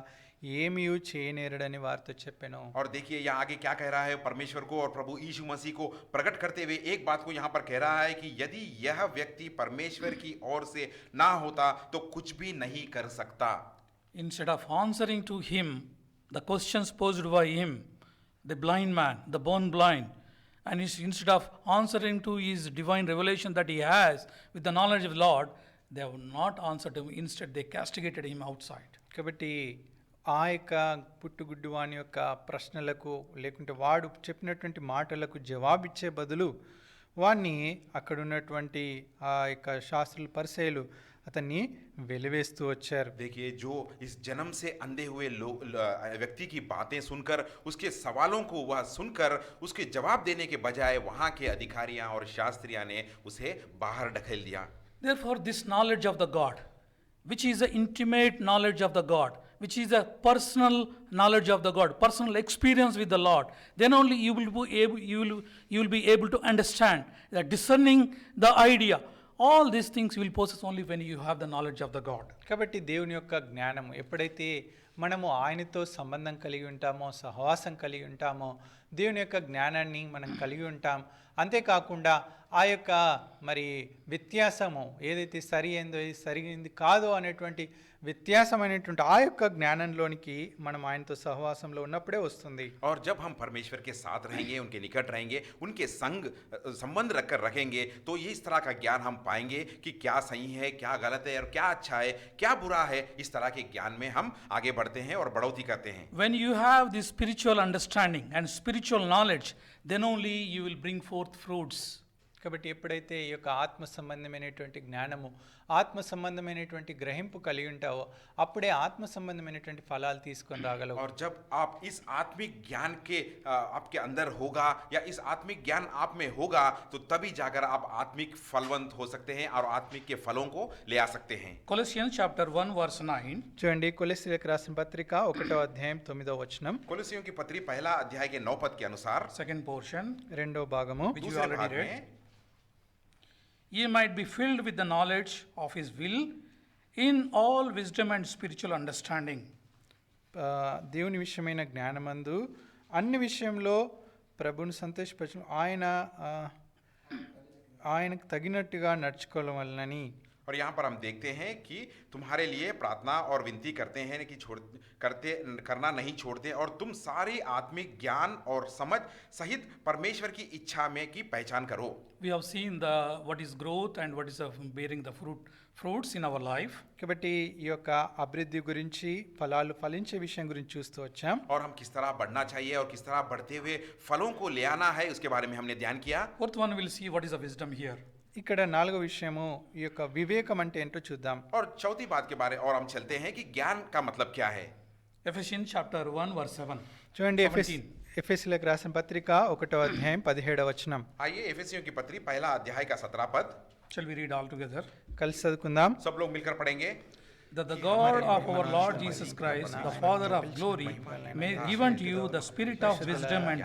ఏమీ చేయనేరడని వారితో చెప్పాను. और देखिए यहाँ आगे क्या कह रहा है, परमेश्वर को और प्रभु यीशु मसीह को प्रकट करते हुए एक बात को यहाँ पर कह रहा है कि यदि यह व्यक्ति परमेश्वर की ओर से ना होता तो कुछ भी नहीं कर सकता. Instead of answering to him the questions posed by him, the blind man, the born blind, and instead of answering to his divine revelation that he has with the knowledge of the Lord, they have not answered him. Instead, they castigated him outside. కాబట్టి ఆ యొక్క పుట్టుగుడ్డు వాని యొక్క ప్రశ్నలకు లేకుంటే వాడు చెప్పినటువంటి మాటలకు జవాబిచ్చే బదులు వాణ్ణి అక్కడ ఉన్నటువంటి ఆ యొక్క శాస్త్రులు పరిసయ్యులు అతన్ని వెలివేస్తూ వచ్చారు. देखिए जो इस जन्म से अंधे हुए व्यक्ति की बातें सुनकर उसके सवालों को वह सुनकर उसके जवाब देने के बजाय वहां के अधिकारियां और शास्त्रियां ने उसे बाहर ढकेल दिया. Therefore, this knowledge of the God, which is the intimate knowledge of the God, which is a personal knowledge of the God, personal experience with the Lord, then only you will be able to understand that discerning the idea. All these things will possess only when you have the knowledge of the God. కాబట్టి దేవుని యొక్క జ్ఞానం ఎప్పుడైతే మనము ఆయనతో సంబంధం కలిగి ఉంటామో, సహవాసం కలిగి ఉంటామో, దేవుని యొక్క జ్ఞానాన్ని మనం కలిగి ఉంటాం. అంతేకాకుండా ఆ యొక్క మరి వ్యత్యాసము ఏదైతే సరి అయిందో ఏది సరిగింది కాదో అనేటువంటి వ్యత్యాసమైనటువంటి ఆ యొక్క జ్ఞానంలోనికి మనం ఆయనతో సహవాసంలో ఉన్నప్పుడే వస్తుంది. और जब हम परमेश्वर के साथ रहेंगे, उनके निकट रहेंगे, उनके संबंध रखकर रखेंगे, तो ये इस तरह का ज्ञान हम पाएंगे कि क्या सही है, क्या गलत है और क्या अच्छा है, क्या बुरा है. इस तरह के ज्ञान में हम आगे बढ़ते हैं और बढ़ोतरी करते हैं. When you have this spiritual understanding and spiritual knowledge, then only you will bring forth fruits. కాబట్టి ఎప్పుడైతే ఈ యొక్క ఆత్మ సంబంధమైనటువంటి జ్ఞానము, ఆత్మ సంబంధమైనటువంటి గ్రహింపు కలిగి ఉంటావో అప్పుడే ఆత్మ సంబంధమైనటువంటి ఫలాలు తీసుకొని రాగలవు. और जब आप इस आत्मिक ज्ञान के आपके अंदर होगा या इस आत्मिक ज्ञान आप में होगा तो तभी जाकर आप आत्मिक फलवंत हो सकते हैं और आत्मिक के फलों को ले आ सकते हैं. Colossians chapter 1 verse 9. చూడండి, కొలస్సీయులకు రాసిన పత్రిక 1వ అధ్యాయం 9వ వచనం. कोलोसियों की पत्री पहला अध्याय के 9 पद के अनुसार Second portion, రెండవ భాగము. which you दूसरे already भाग read. में Ye might be filled with the knowledge of his will in all wisdom and spiritual understanding. దేవుని విషయమైన జ్ఞానమందు అన్ని విషయంలో ప్రభువుని సంతోషపరచు ఆయనకు తగినట్టుగా నడుచుకోవాలని. और यहाँ पर हम देखते हैं कि तुम्हारे लिए प्रार्थना और विनती करते हैं कि करना नहीं छोड़ते और तुम सारी आत्मिक ज्ञान और समझ सहित परमेश्वर की इच्छा में की पहचान करो. We have seen what is growth and what is bearing the fruits in our life. కాబట్టి ఈ యొక్క అభివృద్ధి గురించి, ఫలాలు ఫలించే విషయం గురించి చూస్తూ వచ్చాం. और हम किस तरह बढ़ना चाहिए और किस तरह बढ़ते हुए फलों को ले आना है उसके बारे में हमने ध्यान किया. Fourth one, we'll see what is the wisdom here. ఇక్కడ నాలుగో విషయము ఈ యొక్క వివేకం అంటే ఏంటో చూద్దాం. और चौथी बात के बारे और हम चलते हैं कि ज्ञान का मतलब क्या है. Ephesians chapter 1 verse 7. చూడండి, 17. ఎఫెసీయులకు రాసిన పత్రిక 1వ అధ్యాయం 17వ వచనం. आइए एफेसियों की पत्री पहला अध्याय का 17 पद Shall we read all together? కలిసి చదువుకుందాం. सब लोग मिलकर पढ़ेंगे. That the God of our Lord Jesus Christ, the Father of glory, may give unto you the spirit of wisdom and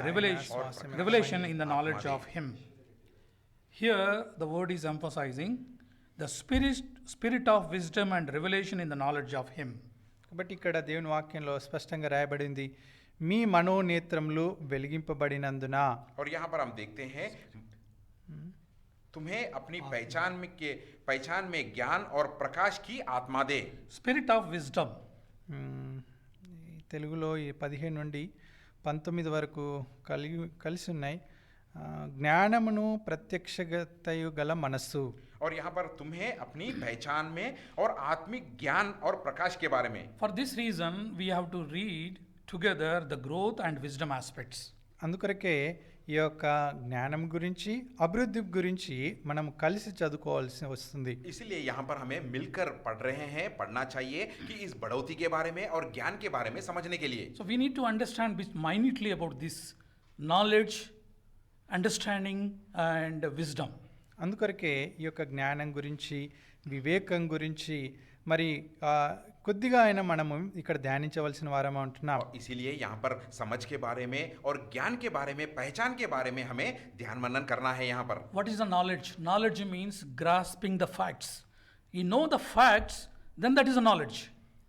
revelation in the knowledge of him. Here the word is emphasizing the spirit of wisdom and revelation in the knowledge of him. కాబట్టి ఇక్కడ దేవుని వాక్యంలో స్పష్టంగా రాయబడింది, మీ మనోనేత్రములు వెలిగింపబడినందున. और यहाँ पर हम देखते हैं तुम्हें अपनी पहचान में ज्ञान और प्रकाश की आत्मा दे. Spirit of wisdom. ఈ తెలుగులో ఈ 15 నుండి 19 వరకు కలిసి ఉన్నాయి. జ్ఞానమును ప్రత్యక్షతయు గల మనస్సు. और यहाँ पर तुम्हें अपनी पहचान में और आत्मिक ज्ञान और प्रकाश के बारे में. For this reason, we have to read together the growth and wisdom aspects. అందుకొరకే ఈ యొక్క జ్ఞానం గురించి అభివృద్ధి గురించి మనం కలిసి చదువుకోవాల్సి వస్తుంది. इसलिए यहाँ पर हमें मिलकर पढ़ना चाहिए कि इस बढ़ोतरी के बारे में और ज्ञान के बारे में समझने के लिए. So we need to understand minutely about this knowledge, understanding and wisdom. అందుకొరకే ఈ యొక్క జ్ఞానం గురించి వివేకం గురించి మరి కొద్దిగా అయినా మనము ఇక్కడ ధ్యానించవలసిన వారం ఉంటున్నాం. इसीलिए यहाँ पर समझ के बारे में और ज्ञान के बारे में पहचान के बारे में हमें ध्यान मनन करना है. यहाँ पर What is the knowledge? Knowledge means grasping the facts. You know the facts, then that is a knowledge.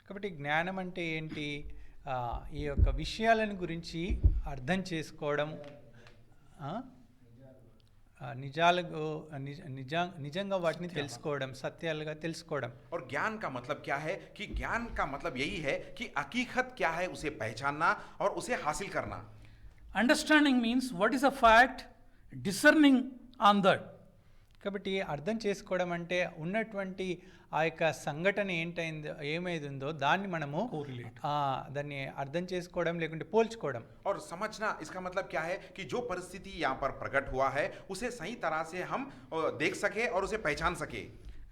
కాబట్టి జ్ఞానం అంటే ఏంటి? ఈ యొక్క విషయాలను గురించి అర్థం చేసుకోవడం, నిజంగా వాటిని తెలుసుకోవడం, సత్యాలుగా తెలుసుకోవడం. और ज्ञान का मतलब क्या है कि ज्ञान का मतलब यही है कि हकीकत क्या है उसे पहचानना और उसे हासिल करना. Understanding means what is a fact, discerning on that. కాబట్టి అర్థం చేసుకోవడం అంటే ఉన్నటువంటి ఆ యొక్క సంఘటన ఏమైందో దాన్ని మనము దాన్ని అర్థం చేసుకోవడం లేకుంటే పోల్చుకోవడం. और समझना इसका मतलब क्या है कि जो परिस्थिति यहाँ पर प्रकट हुआ है उसे सही तरह से हम देख सके और उसे पहचान सके.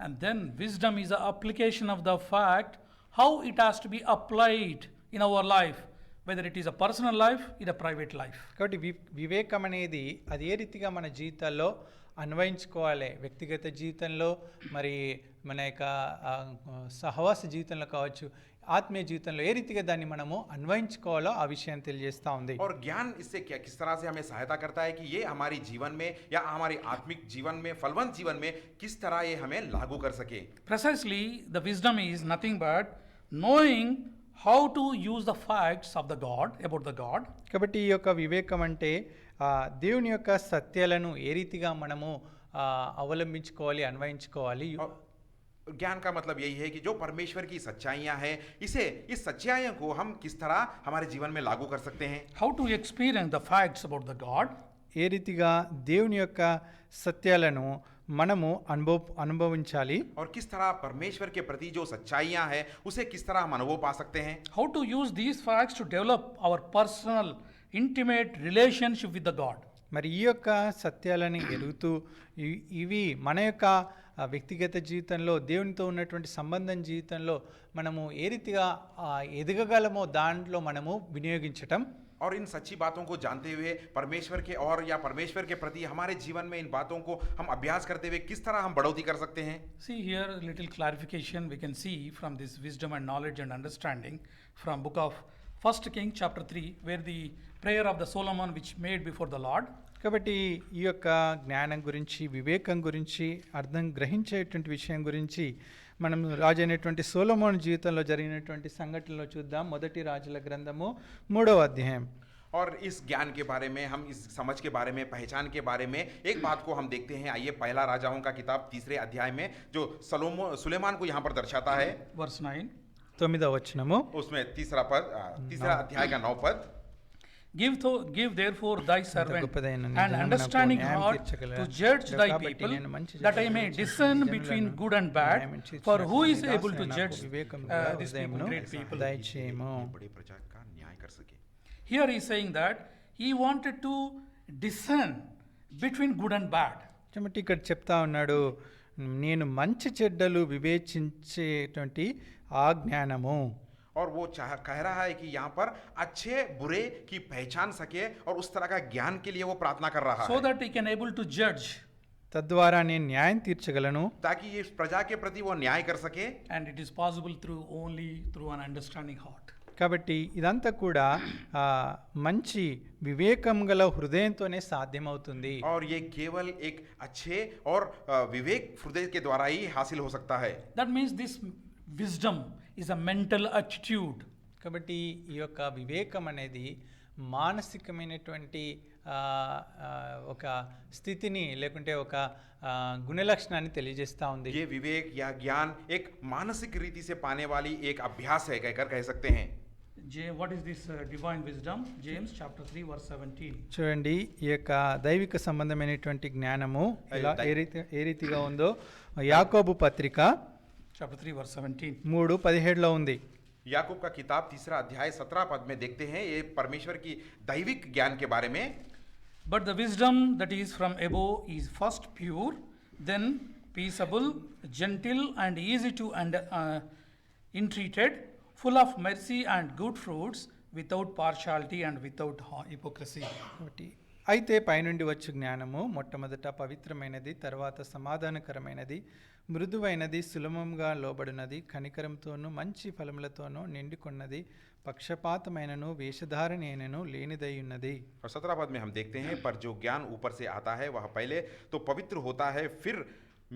And then wisdom is the application of the fact, how it has to be applied in our life, whether it is a personal life, in a private life. కాబట్టి వివేకం అనేది అది ఏ రీతిగా మన జీవితాల్లో అన్వయించుకోవాలి, వ్యక్తిగత జీవితంలో మరి మన యొక్క సహవాస జీవితంలో కావచ్చు, ఆత్మీయ జీవితంలో ఏ రీతిగా దాన్ని మనము అన్వయించుకోవాలో ఆ విషయాన్ని తెలియజేస్తూ ఉంది. और ज्ञान इससे किस तरह से हमें सहायता करता है कि ये हमारी जीवन में या हमारी आत्मिक जीवन में, फलवंत जीवन में किस तरह ये हमें लागू कर सके. Precisely, the wisdom is nothing but knowing how to use the facts of the God, about the God. కాబట్టి ఈ యొక్క వివేకం అంటే దేవుని యొక్క సత్యాలను ఏ రీతిగా మనము అవలంబించుకోవాలి, అన్వయించుకోవాలి. ज्ञान का मतलब यही है कि जो परमेश्वर की सच्चाइयां हैं, इस सच्चाइयों को हम किस तरह हमारे जीवन में लागू कर सकते हैं. How to experience the facts about the God. ఏ రీతిగా దేవుని యొక్క సత్యాలను మనము అనుభవించాలి. और किस तरह परमेश्वर के प्रति जो सच्चाइयां हैं उसे किस तरह हम अनुभव पा सकते हैं. How to use these facts to develop our personal intimate relationship with the God. మరి ఈ యొక్క సత్యాలను ఎరుగుతూ ఇవి మన యొక్క వ్యక్తిగత జీవితంలో దేవునితో ఉన్నటువంటి సంబంధం జీవితంలో మనము ఏ రీతిగా ఎదగగలమో దాంట్లో మనము వినియోగించటం. और इन सच्ची बातों को जानते हुए परमेश्वर के और या परमेश्वर के प्रति हमारे जीवन में इन बातों को हम अभ्यास करते हुए किस तरह हम बढ़ोतरी कर सकते हैं. See here little clarification we can see from this wisdom and knowledge and understanding from book of 1 Kings chapter 3, where the prayer of the Solomon which made before the Lord. కాబట్టి ఈ యొక్క జ్ఞానం గురించి, వివేకం గురించి, అర్థం గ్రహించేటువంటి విషయం గురించి మనం రాజు అయినటువంటి సొలొమోను జీవితంలో జరిగినటువంటి సంఘటనలో చూద్దాం. మొదటి రాజుల గ్రంథము 3వ అధ్యాయం. और इस ज्ञान के बारे में, हम इस समझ के बारे में, पहचान के बारे में एक बात को हम देखते हैं. आइए पहला राजाओं का किताब 3रे अध्याय में जो सुलेमान को यहाँ पर दर्शाता है. Verse 9. 9వ వచనము. उसमें तीसरा अध्याय का 9 पद. Give therefore thy servant an understanding heart to judge thy people, that I may discern between good and bad, for who is able to judge these people, great people. बड़े प्रजा का न्याय कर सके. Here he is saying that he wanted to discern between good and bad. కాబట్టి ఇక్కడ చెప్తా ఉన్నాడు, నేను మంచి చెడ్డలు వివేచించేటువంటి ఆ జ్ఞానము. और वो कह रहा है कि यहाँ पर अच्छे बुरे की पहचान सके और उस तरह का ज्ञान के लिए वो प्रार्थना कर रहा है. So that he can able to judge. తద్వారా నేను న్యాయం తీర్చగలను. ताकि ये प्रजा के प्रति वो न्याय कर सके. And it is possible only through an understanding heart. కాబట్టి ఇదంతా కూడా మంచి వివేకం గల హృదయంతోనే సాధ్యమవుతుంది. और ये केवल एक अच्छे और विवेक हृदय के द्वारा ही हासिल हो सकता है. That means this wisdom is a mental attitude. కాబట్టి ఈ యొక్క వివేకం అనేది మానసికమైనటువంటి ఆ, ఆ, ఒక స్థితిని లేకుంటే ఒక గుణలక్షణాన్ని తెలియజేస్తూ ఉంది. ये विवेक या ज्ञान एक मानसिक रीति से पाने वाली एक अभ्यास है कहकर कह सकते हैं. What is this divine wisdom? James chapter 3 verse 17. చూడండి, ఈ యొక్క దైవిక సంబంధమైనటువంటి జ్ఞానము ఇలా ఏ రీతిగా ఉందో యాకోబు పత్రిక Chapter 3 verse 17. 3:17 ఉంది. याकूब का किताब 3 अध्याय 17 पद में देखते हैं ये परमेश्वर की दैविक ज्ञान के बारे में. But the wisdom that is from above is first pure, then peaceable, gentle, and easy to entreated, full of mercy and good fruits, without partiality and without hypocrisy. కాబట్టి అయితే పైనుండి వచ్చు జ్ఞానము మొట్టమొదట పవిత్రమైనది, తర్వాత సమాధానకరమైనది, మృదువైనది, సులభంగా లోబడినది, కనికరంతోనూ మంచి ఫలములతోనూ నిండుకున్నది, పక్షపాతమైనను వేషధారణైనను లేనిదై ఉన్నది. और 17 पद में हम देखते हैं पर जो ज्ञान ऊपर से आता है वह पहले तो पवित्र होता है, फिर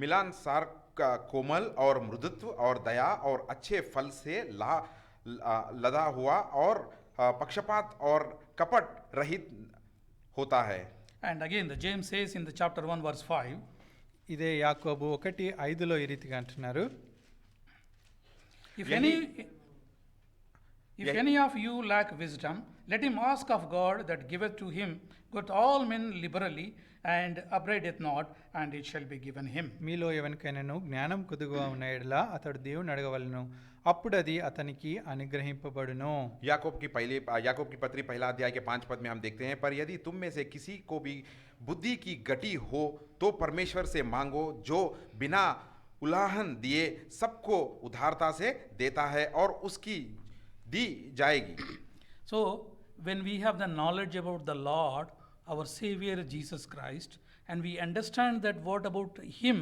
मिलानसार का कोमल और मृदुत्व और दया और अच्छे फल से लदा हुआ और पक्षपात और कपट रहित होता है. And again the James says in the chapter 1 verse 5, ఇదే యాకోబు 1:5 ఈ రీతిగా అంటున్నారు. If any of you lack wisdom, let him ask of God that giveth to him good all men liberally, and upbraideth not, and it shall be given him. మీలో ఎవరికైనాను జ్ఞానం కొద్దిగా ఉన్న ఎడల అతడు దేవుని అడగవలను, అప్పుడు అది అతనికి అనుగ్రహింపబడును. याकूब की पत्री पहला अध्याय के 5 पद में हम देखते हैं पर यदि तुम में से किसी को भी बुद्धि की गति हो तो परमेश्वर से मांगो, जो बिना उल्लंघन दिए सबको उदारता से देता है और उसकी दी जाएगी. So when we have the knowledge about the Lord, our Savior Jesus Christ, and we understand that what about him,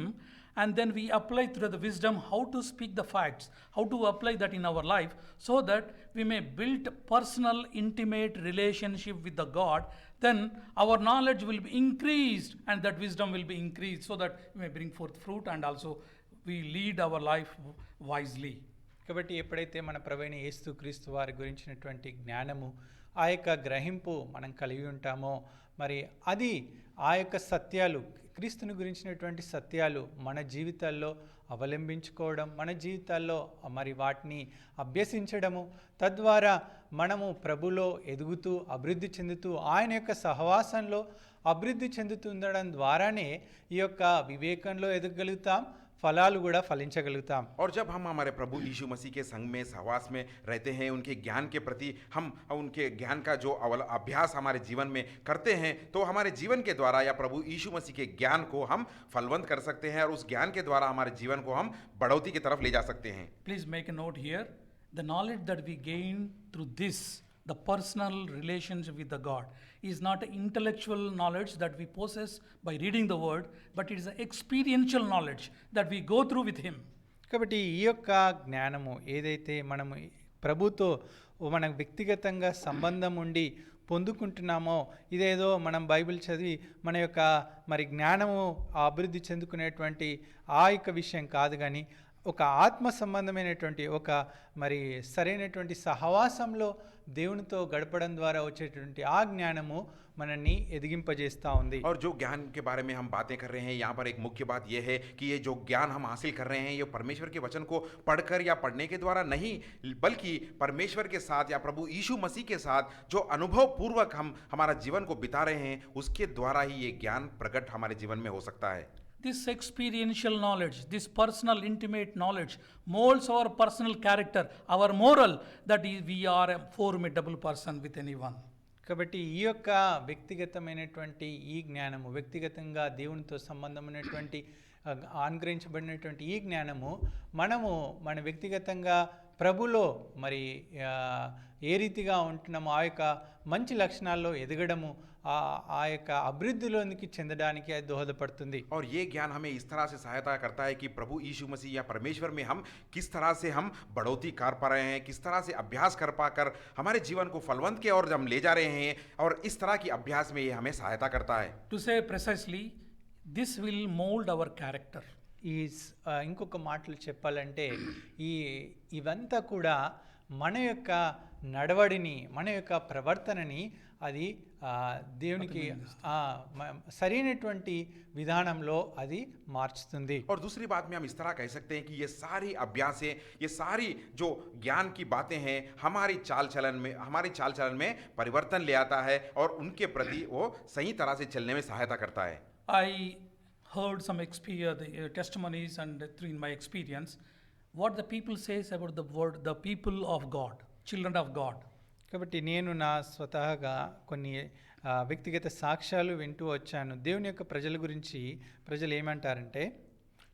and then we apply through the wisdom how to speak the facts, how to apply that in our life, so that we may build personal intimate relationship with the God, then our knowledge will be increased and that wisdom will be increased, so that we may bring forth fruit and also we lead our life wisely. కాబట్టి ఎప్పుడైతే మన ప్రభువైన యేసుక్రీస్తు వారి గురించినటువంటి జ్ఞానము, ఆ యొక్క గ్రహింపు మనం కలిగి ఉంటామో, మరి అది ఆ యొక్క సత్యాలు, క్రీస్తుని గురించినటువంటి సత్యాలు మన జీవితాల్లో అవలంబించుకోవడం, మన జీవితాల్లో మరి వాటిని అభ్యసించడము, తద్వారా మనము ప్రభులో ఎదుగుతూ అభివృద్ధి చెందుతూ ఆయన యొక్క సహవాసంలో అభివృద్ధి చెందుతుండడం ద్వారానే ఈ యొక్క వివేకంలో ఎదగలుగుతాం, ఫలాలు కూడా ఫలించగలుగుతాం. और जब हम हमारे प्रभु यीशु मसीह के संग में सहवास में रहते हैं, उनके ज्ञान के प्रति हम उनके ज्ञान का जो अभ्यास हमारे जीवन में करते हैं, तो हमारे जीवन के द्वारा या प्रभु यीशु मसीह के ज्ञान को हम फलवंत कर सकते हैं और उस ज्ञान के द्वारा हमारे जीवन को हम बढ़ोतरी की तरफ ले जा सकते हैं. Please make a note here, the knowledge that we gain through this, the personal relationship with the God, is not intellectual knowledge that we possess by reading the word, but it is an experiential knowledge that we go through with him. కాబట్టి ఈ యొక్క జ్ఞానము ఏదైతే మనము ప్రభుతో మన వ్యక్తిగతంగా సంబంధం ఉండి పొందుకుంటున్నామో, ఇదేదో మనం బైబిల్ చదివి మన యొక్క మరి జ్ఞానము అభివృద్ధి చెందుకునేటువంటి ఆ యొక్క విషయం కాదు, కానీ ఒక ఆత్మ సంబంధమైనటువంటి ఒక మరి సరైనటువంటి సహవాసంలో దేవునితో గడపడం ద్వారా వచ్చేటువంటి ఆ జ్ఞానము మనల్ని ఎదిగింపజేస్తూ ఉంది. और जो ज्ञान के बारे में हम बातें कर रहे हैं, यहाँ पर एक मुख्य बात यह है कि ये जो ज्ञान हम हासिल कर रहे हैं, ये परमेश्वर के वचन को पढ़कर या पढ़ने के द्वारा नहीं, बल्कि परमेश्वर के साथ या प्रभु यीशु मसीह के साथ जो अनुभव पूर्वक हम हमारा जीवन को बिता रहे हैं, उसके द्वारा ही ये ज्ञान प्रकट हमारे जीवन में हो सकता है. This experiential knowledge, this personal intimate knowledge molds our personal character, our moral, that is we are a formidable person with anyone. కాబట్టి ఈ యొక్క వ్యక్తిగతమైనటువంటి ఈ జ్ఞానము, వ్యక్తిగతంగా దేవునితో సంబంధమైనటువంటి అనుగ్రహించబడినటువంటి ఈ జ్ఞానము మనము మన వ్యక్తిగతంగా ప్రభులో మరి ఏ రీతిగా ఉంటున్నామో ఆ యొక్క మంచి లక్షణాల్లో ఎదగడము, ఆ యొక్క అభివృద్ధిలోనికి చెందడానికి అది దోహదపడుతుంది. और ये ज्ञान हमें इस तरह से सहायता करता है कि प्रभु यीशु मसीह या परमेश्वर में हम किस तरह से हम बढ़ोतरी कर पा रहे हैं, किस तरह से अभ्यास कर पाकर हमारे जीवन को फलवंत के और हम ले जा रहे हैं, और इस तरह की अभ्यास में ये हमें सहायता करता है. To say precisely, this will mold our character. ఇంకొక మాటలు చెప్పాలంటే ఇవంతా కూడా మన యొక్క నడవడిని, మన యొక్క ప్రవర్తనని అది దేవునికి సరైనటువంటి విధానంలో అది మార్చుతుంది. और दूसरी बात में हम इस तरह कह सकते हैं कि ये सारी अभ्यासें, ये सारी जो ज्ञान की बातें हैं, हमारी चाल चलन में परिवर्तन ले आता है और उनके प्रति वो सही तरह से चलने में सहायता करता है. I heard some testimonies, and through my experience, what the people says about the people of God, children of God. కాబట్టి నేను నా స్వతహాగా కొన్ని వ్యక్తిగత సాక్ష్యాలు వింటూ వచ్చాను. దేవుని యొక్క ప్రజల గురించి ప్రజలు ఏమంటారంటే,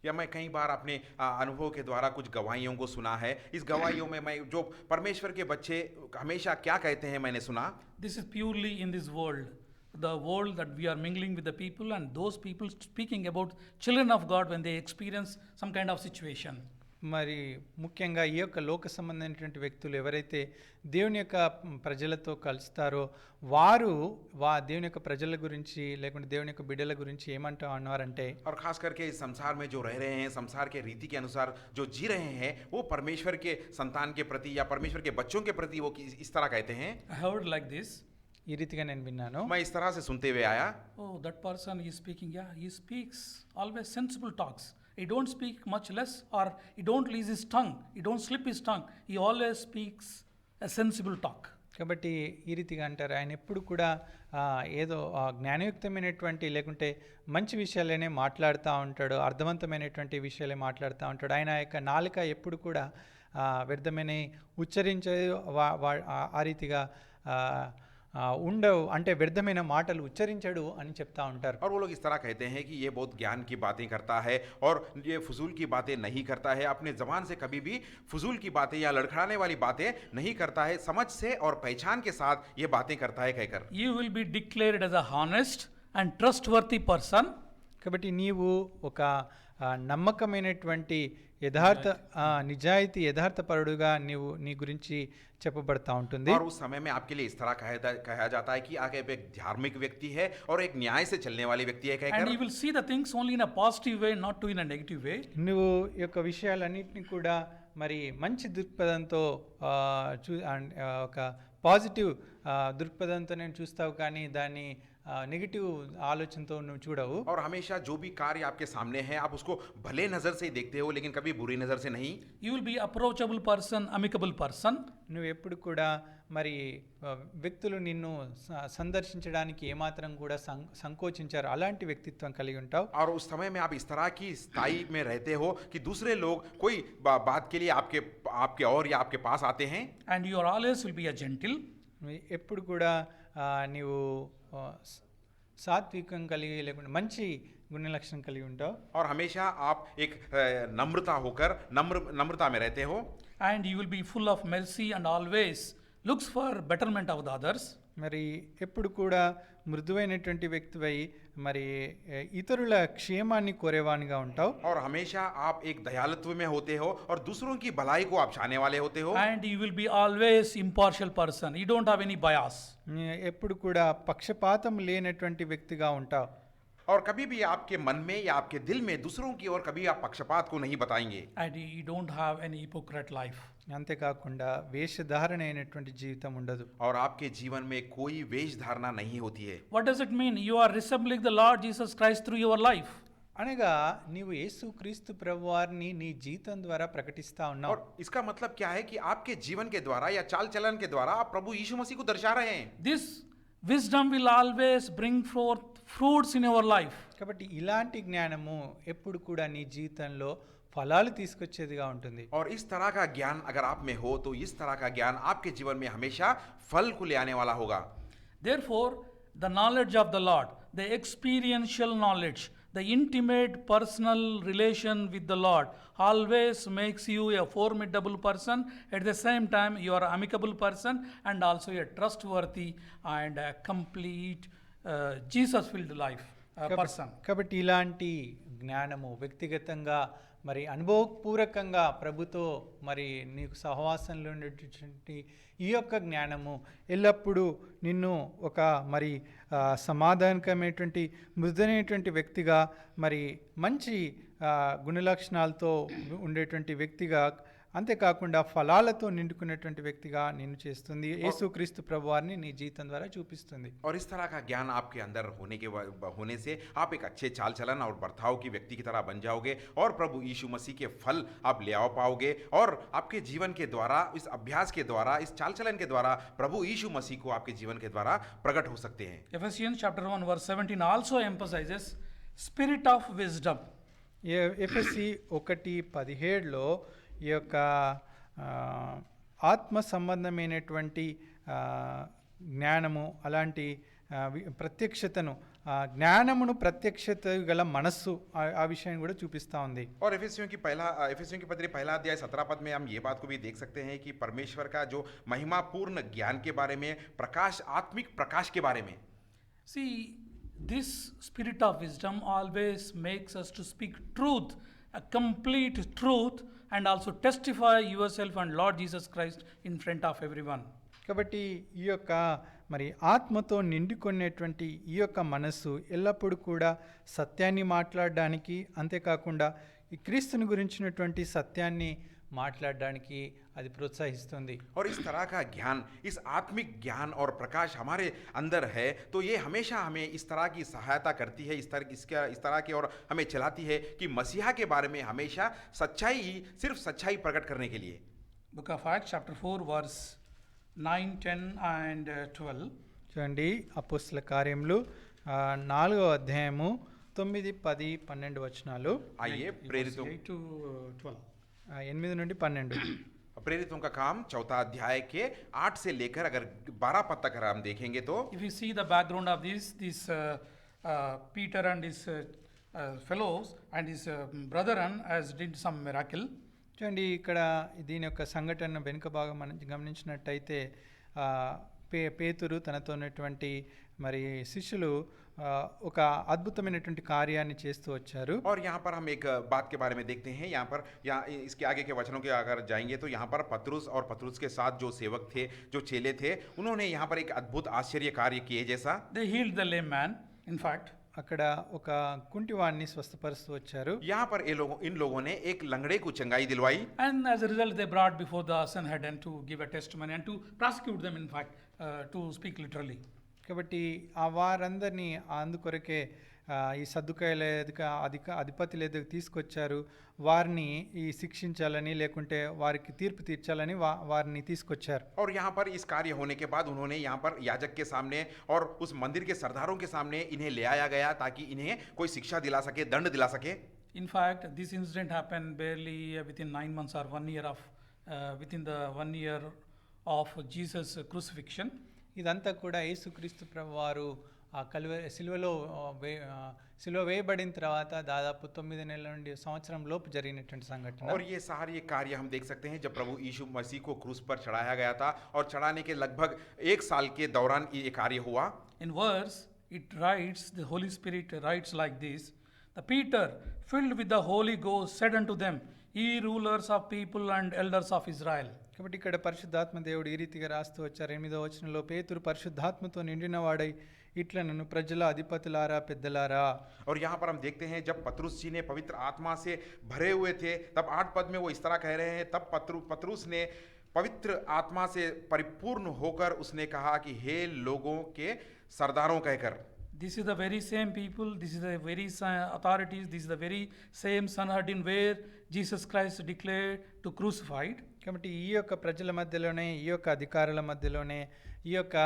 या मैं कई बार अपने अनुभव के द्वारा कुछ गवाहियों को सुना है. इस गवाहियों में मैं जो परमेश्वर के बच्चे हमेशा क्या कहते हैं मैंने सुना. This is purely in this world, the world that we are mingling with the people, and those people speaking about children of God when they experience some kind of situation. మరి ముఖ్యంగా ఈ యొక్క లోక సంబంధమైనటువంటి వ్యక్తులు ఎవరైతే దేవుని యొక్క ప్రజలతో కలుస్తారో వారు దేవుని యొక్క ప్రజల గురించి లేకుంటే దేవుని యొక్క బిడ్డల గురించి ఏమంటా అన్నారంటే, और खास करके इस संसार में जो रह रहे हैं, संसार के रीति के अनुसार जो जी रहे हैं, वो परमेश्वर के संतान के प्रति या परमेश्वर के बच्चों के प्रति वो इस तरह कहते हैं. I heard like this. ఈ రీతిగా నేను విన్నాను. मैं इस तरह से सुनते हुए आया. Oh, that person is speaking, yeah, he speaks always sensible talks. He don't speak much less, or he don't lose his tongue, he don't slip his tongue. He always speaks a sensible talk. కాబట్టి ఈ రీతిగా అంటారు, ఆయన ఎప్పుడు కూడా ఏదో జ్ఞానయుక్తమైనటువంటి లేకుంటే మంచి విషయాలనే మాట్లాడుతూ ఉంటాడు, అర్థవంతమైనటువంటి విషయాలే మాట్లాడుతూ ఉంటాడు. ఆయన యొక్క నాలుక ఎప్పుడు కూడా వ్యర్థమైన ఉచ్చరించేది ఆ రీతిగా ఉండవు, అంటే వ్యర్థమైన మాటలు ఉచ్చరించడు అని చెప్తా ఉంటారు. और वो लोग इस तरह कहते हैं कि ये बहुत ज्ञान की बातें करता है और ये फजूल की बातें नहीं करता है, अपने ज़बान से कभी भी फजूल की बातें या लड़खड़ाने वाली बातें नहीं करता है, समझ से और पहचान के साथ ये बातें करता है कहकर. You will be declared as a honest and trustworthy person. కాబట్టి నీవు ఒక నమ్మకమైనటువంటి నిజాయితీ యథార్థపరుడుగా నీ గురించి చెప్పబడతా ఉంటుంది. और उस समय में आपके लिए इस तरह कहा जाता है कि आप एक धार्मिक व्यक्ति है और एक न्याय से चलने वाले व्यक्ति है कहकर. And you will see the things only in a positive way, not in a negative way. నువ్వు ఈ యొక్క విషయాలన్నింటినీ కూడా మరి మంచి దృక్పథంతో ఒక పాజిటివ్ దృక్పథంతో నేను చూస్తావు, కానీ దాన్ని నెగిటివ్ ఆలోచనతో నువ్వు చూడవు. और हमेशा जो भी कार्य आपके सामने है आप उसको भले नजर से देखते हो, लेकिन कभी बुरी नजर से नहीं. You will be approachable person, amicable person. నువ్వు ఎప్పుడు కూడా మరి వ్యక్తులు నిన్ను సందర్శించడానికి ఏమాత్రం కూడా సంకోచించారు అలాంటి వ్యక్తిత్వం కలిగి ఉంటావు. और उस समय में आप इस तरह की स्थाई में रहते हो कि दूसरे लोग कोई बात के लिए आपके और या आपके पास आते हैं. And you are always will be a gentle. ఎప్పుడు కూడా నీవు సాత్వికం కలిగి లేకుంటే మంచి गुण लक्षण కలిగి ఉంటావు. और हमेशा आप एक नम्रता होकर नम्रता में रहते हो. And you will be full of mercy and always looks for betterment of the others. మరి ఎప్పుడు కూడా మృదువైనటువంటి వ్యక్తివై మరి ఇతరుల క్షేమాన్ని కోరేవానిగా ఉంటావు. और हमेशा आप एक दयालुत्व में होते हो और दूसरों की भलाई को आप चाहने वाले होते हो. And you will be always impartial person. You don't have any bias. ఎప్పుడు కూడా పక్షపాతం లేనటువంటి వ్యక్తిగా ఉంటావు. और कभी भी आपके मन में या आपके दिल में दूसरों की ओर कभी आप पक्षपात को नहीं बताएंगे. And you don't have any hypocrite life. అంతేకాకుండా వేషధారణ అయినటువంటి జీవితం ఉండదు. और आपके जीवन में कोई वेश धारणा नहीं होती है. What does it mean? You are resembling the Lord Jesus Christ through your life. అనగా నీవు యేసుక్రీస్తు ప్రభువారిని నీ జీవితం ద్వారా ప్రకటిస్తా ఉన్నావు. और इसका मतलब क्या है कि आपके जीवन के द्वारा या चाल चलन के द्वारा आप प्रभु यीशु मसीह को दर्शा रहे हैं. This wisdom will always bring forth fruits in our life. కాబట్టి ఇలాంటి జ్ఞానము ఎప్పుడు కూడా నీ జీవితంలో ఫలాలు తీసుకొచ్చేదిగా ఉంటుంది. और इस तरह का ज्ञान अगर आप में हो तो इस तरह का ज्ञान आपके जीवन में हमेशा फल को ले आने वाला होगा. Therefore, the knowledge of the Lord, the experiential knowledge, the intimate personal relation with the Lord always makes you a formidable person. At the same time, you are an amicable person and also a trustworthy and a complete Jesus-filled life person. కాబట్టి ఇలాంటి జ్ఞానము వ్యక్తిగతంగా మరి అనుభవపూర్వకంగా ప్రభుతో మరి నీకు సహవాసంలో ఉండేటువంటి ఈ యొక్క జ్ఞానము ఎల్లప్పుడూ నిన్ను ఒక మరి సమాధానకరమైనటువంటి మృదునైనటువంటి వ్యక్తిగా మరి మంచి గుణలక్షణాలతో ఉండేటువంటి వ్యక్తిగా, అంతేకాకుండా ఫలాలతో నిండుకున్నటువంటి వ్యక్తిగా నిన్ను చేస్తుంది. యేసుక్రీస్తు ప్రభువారిని నీ జీవితం ద్వారా చూపిస్తుంది. और इस तरह का ज्ञान आपके अंदर होने से आप एक अच्छे चाल चलन और बर्ताव की व्यक्ति की तरह बन जाओगे और प्रभु यीशु मसीह के फल आप ले आ पाओगे और आपके जीवन के द्वारा, इस अभ्यास के द्वारा, इस चाल चलन के द्वारा प्रभु यीशु मसीह को आपके जीवन के द्वारा प्रकट हो सकते हैं. Ephesians chapter 1 verse 17 also emphasizes spirit of wisdom. ఎఫెసీ 1:17లో ఈ యొక్క ఆత్మ సంబంధమైనటువంటి జ్ఞానము, అలాంటి ప్రత్యక్షతను, జ్ఞానమును ప్రత్యక్షత గల మనస్సు, ఆ విషయాన్ని కూడా చూపిస్తూ ఉంది. और एफेसियों की पत्री पहला अध्याय 17 पद में हम ये बात को भी देख सकते हैं कि परमेश्वर का जो महिमापूर्ण ज्ञान के बारे में, प्रकाश, आत्मिक प्रकाश के बारे में. See, this spirit of wisdom always makes us to speak truth, a complete truth, and also testify yourself and Lord Jesus Christ in front of everyone. కాబట్టి ఈ యొక్క మరి ఆత్మతో నిండుకునేటువంటి ఈ యొక్క మనస్సు ఎల్లప్పుడూ కూడా సత్యాన్ని మాట్లాడడానికి, అంతేకాకుండా ఈ క్రీస్తుని గురించినటువంటి సత్యాన్ని మాట్లాడడానికి అది ప్రోత్సహిస్తుంది. और इस तरह का ज्ञान, इस आत्मिक ज्ञान और प्रकाश हमारे अंदर है तो ये हमेशा हमें इस तरह की सहायता करती है, इस तरह की और हमें चलाती है कि मसीहा के बारे में हमेशा सच्चाई ही, सिर्फ सच्चाई प्रकट करने के लिए. Book of Acts chapter 4 verse 9, 10 and 12. చూడండి, అపోస్తల కార్యములు 4వ అధ్యాయము 9, 10, 12 వచనాలు. आइए प्रेरितों 8 to 12. 8 నుండి 12. प्रेरितों का काम 4th अध्याय के 8 से लेकर अगर 12 पद तक हम देखेंगे तो If you see the background of this Peter and his fellows and his brethren has did some miracle. చూడండి, ఇక్కడ దీని యొక్క సంఘటన వెనుక భాగం మనం గమనించినట్టయితే పేతురు తనతో ఉన్నటువంటి మరి శిష్యులు ఒక అద్భుతమైనటువంటి కార్యాన్ని చేస్తూ వచ్చారు. और यहाँ पर हम एक बात के बारे में देखते हैं. यहाँ इसके आगे के वचनों के अगर जाएंगे तो यहाँ पर पतरुस और पतरुस के साथ जो सेवक थे, जो चेले थे, उन्होंने यहाँ पर एक अद्भुत आश्चर्य कार्य किए. जैसा They healed the lame man. In fact, అక్కడ ఒక కుంటివాడిని స్వస్థపరుస్తూ వచ్చారు. यहाँ पर इन लोगों ने एक लंगड़े को चंगाई दिलवाई. and as a result they brought before the Sanhedrin to give a testimony and to prosecute them, in fact, to speak literally. కాబట్టి ఆ వారందరినీ అందుకొరకే ఈ సద్దుకాయల అధిపతుల ఎదుగు తీసుకొచ్చారు. వారిని ఈ శిక్షించాలని, లేకుంటే వారికి తీర్పు తీర్చాలని వారిని తీసుకొచ్చారు. और यहाँ पर इस कार्य होने के बाद उन्होंने यहाँ पर याजक के सामने और उस मंदिर के सरदारों के सामने इन्हें ले आया गया ताकि इन्हें कोई शिक्षा दिला सके, दंड दिला सके. In fact, this incident happened barely within 9 months or 1 year of within the 1 year of Jesus' crucifixion. ఇదంతా కూడా యేసుక్రీస్తు ప్రభువారు ఆ సిలువలో వేయబడిన తర్వాత దాదాపు 9 నెలల నుండి సంవత్సరం లోపు జరిగినటువంటి సంఘటన. और ये सारे कार्य हम देख सकते हैं जब प्रभु यीशु मसीह को क्रूस पर चढ़ाया गया था और चढ़ाने के लगभग 1 साल के दौरान ये कार्य हुआ. In verse it writes, the Holy Spirit writes like this: the Peter, filled with the Holy Ghost, said unto them, ye rulers of people and elders of Israel. కాబట్టి ఇక్కడ పరిశుద్ధాత్మ దేవుడు ఈ రీతిగా రాస్తూ వచ్చారు. 8వ వచనంలో, పేతురు పరిశుద్ధాత్మతో నిండిన వాడై ఇట్లా నన్ను ప్రజల అధిపతులారా, పెద్దలారా. और यहाँ पर हम देखते हैं जब पतरुस जी ने पवित्र आत्मा से भरे हुए थे, तब 8 पद में वो इस तरह कह रहे हैं, तब पतरुस ने पवित्र आत्मा से परिपूर्ण होकर उसने कहा कि हे लोगों के सरदारों कहकर. This is the very same people, this is the very authorities, this is the very same Sanhedrin where Jesus Christ declared to crucified. కాబట్టి ఈ యొక్క ప్రజల మధ్యలోనే, ఈ యొక్క అధికారుల మధ్యలోనే, ఈ యొక్క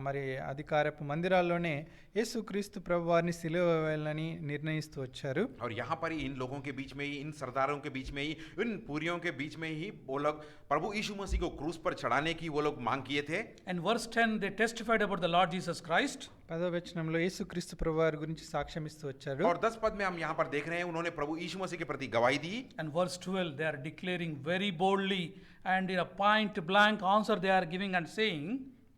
మరి అధికారపు మందిరాల్లోనే యేసుక్రీస్తు ప్రభువారిని సిలువ వేయాలని నిర్ణయిస్తూ వచ్చారు. और यहाँ पर इन लोगों के बीच में ही, इन सरदारों के बीच में ही, इन पूरियों के बीच में ही वो लोग प्रभु यीशु मसीह को क्रूस पर चढ़ाने की वो लोग मांग किए थे. And verse 10 they testified about the Lord Jesus Christ. 10వ వచనంలో యేసుక్రీస్తు ప్రభువారి గురించి సాక్ష్యం ఇస్తూ వచ్చారు. और 10 पद में हम यहाँ पर देख रहे हैं उन्होंने प्रभु यीशु मसीह के प्रति गवाही दी. And verse 12 they are declaring very boldly and in a point blank answer they are giving and saying.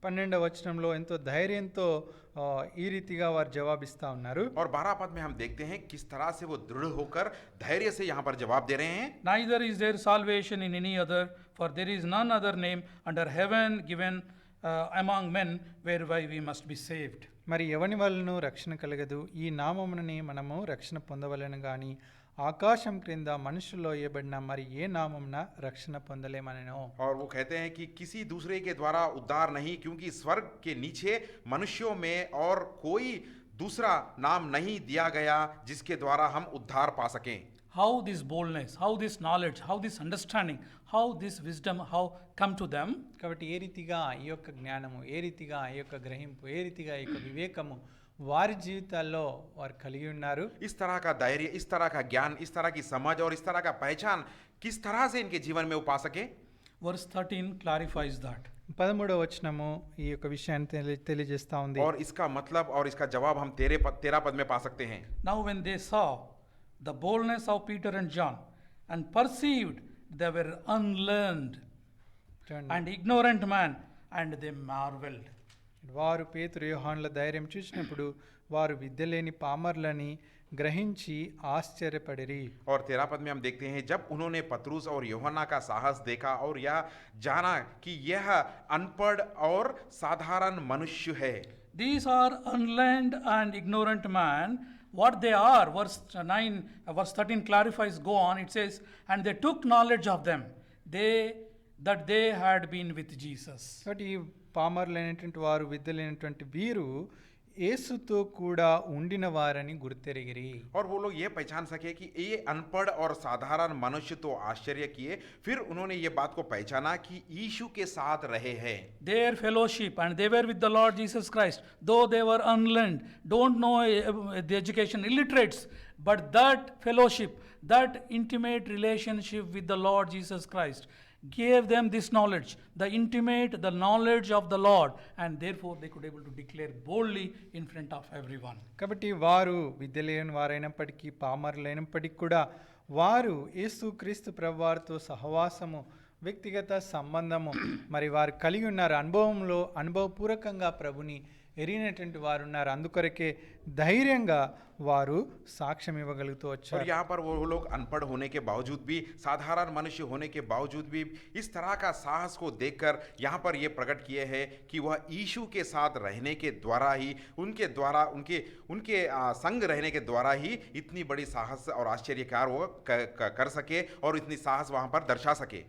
12వ వచనంలో ఎంతో ధైర్యంతో ఈ రీతిగా వారు జవాబిస్తా ఉన్నారు. और 12 पद में हम देखते हैं किस तरह से वो दृढ़ होकर धैर्य से यहाँ पर जवाब दे रहे हैं. Neither is there salvation in any other, for there is none other name under heaven given among men whereby we must be saved. మరి ఎవని వలన రక్షణ కలగదు, ఈ నామముననే మనము రక్షణ పొందవలెను గాని ఆకాశం క్రింద మనుషుల్లో ఇవ్వబడిన మరి ఏ నామంన రక్షణ పొందలేమనెను. और वो कहते हैं कि किसी दूसरे के द्वारा उद्धार नहीं, क्योंकि स्वर्ग के नीचे मनुष्यों में और कोई दूसरा नाम नहीं दिया गया जिसके द्वारा हम उद्धार पा सकें. How this boldness, how this knowledge, how this understanding, how this wisdom, how come to them? కాబట్టి ఏ రీతిగా ఈ యొక్క జ్ఞానము, ఏ రీతిగా ఈ యొక్క గ్రహింపు, ఏ రీతిగా ఈ యొక్క వివేకము వారి జీవితాల్లో వారు కలిగి ఉన్నారు. इस तरह का धैर्य, इस तरह का ज्ञान, इस तरह की समझ और इस तरह का पहचान किस तरह से इनके जीवन में वो पा सके. Verse 13 clarifies that. 13వ వచనము ఈ యొక్క విషయాన్ని తెలియజేస్తా ఉంది. और इसका मतलब और इसका जवाब हम 13 पद में पा सकते हैं. Now when they saw the boldness of Peter and John and perceived they were unlearned చూడండి. and ignorant man, and they marveled. వారు పేతురు యోహానుల ధైర్యం చూసినప్పుడు వారు విద్య లేని పామర్లని గ్రహించి ఆశ్చర్యపడిరి. और 13 पद में हम देखते हैं, जब उन्होंने पतरूस और यूहन्ना का साहस देखा और यह जाना कि यह अनपढ़ और साधारण मनुष्य है. These are unlearned and ignorant man. What they are, verse 9, verse 13 clarifies, go on, it says, and they took knowledge of them, that they had been with Jesus. కాబట్టి ఈ పామరులైనటువంటి వారు విద్య లేనటువంటి వీరు యేసుతో కూడా ఉండిన వారని గుర్తెరిగిరి. और वो लोग ये पहचान सके कि ये अनपढ़ और साधारण मनुष्य तो आश्चर्य किए, फिर उन्होंने ये बात को पहचाना कि यीशु के साथ रहे हैं. Their fellowship, and they were with the Lord Jesus Christ, though they were unlearned, don't know the education, illiterates, but that fellowship, that intimate relationship with the Lord Jesus Christ gave them this knowledge, the knowledge of the Lord, and therefore they could able to declare boldly in front of everyone. కాబట్టి వారు విద్య లేని వారైనప్పటికీ పామరులైనప్పటికీ కూడా వారు యేసుక్రీస్తు ప్రభువారితో సహవాసము, వ్యక్తిగత సంబంధము మరి వారు కలిగి ఉన్నారు. అనుభవపూర్వకంగా ప్రభుని ఎరిగినటువంటి వారు ఉన్నారు. అందుకొరకే ధైర్యంగా వారు సాక్ష్యం ఇవ్వగలుగుతూ और వచ్చారు. यहाँ पर वो लोग अनपढ़ होने के बावजूद भी, साधारण मनुष्य होने के बावजूद भी इस तरह का साहस को देखकर यहाँ पर ये प्रकट किए हैं कि वह यीशु के साथ रहने के द्वारा ही, उनके द्वारा, उनके संग रहने के द्वारा ही इतनी बड़ी साहस और आश्चर्यकार वो कर सके और इतनी साहस वहाँ पर दर्शा सके.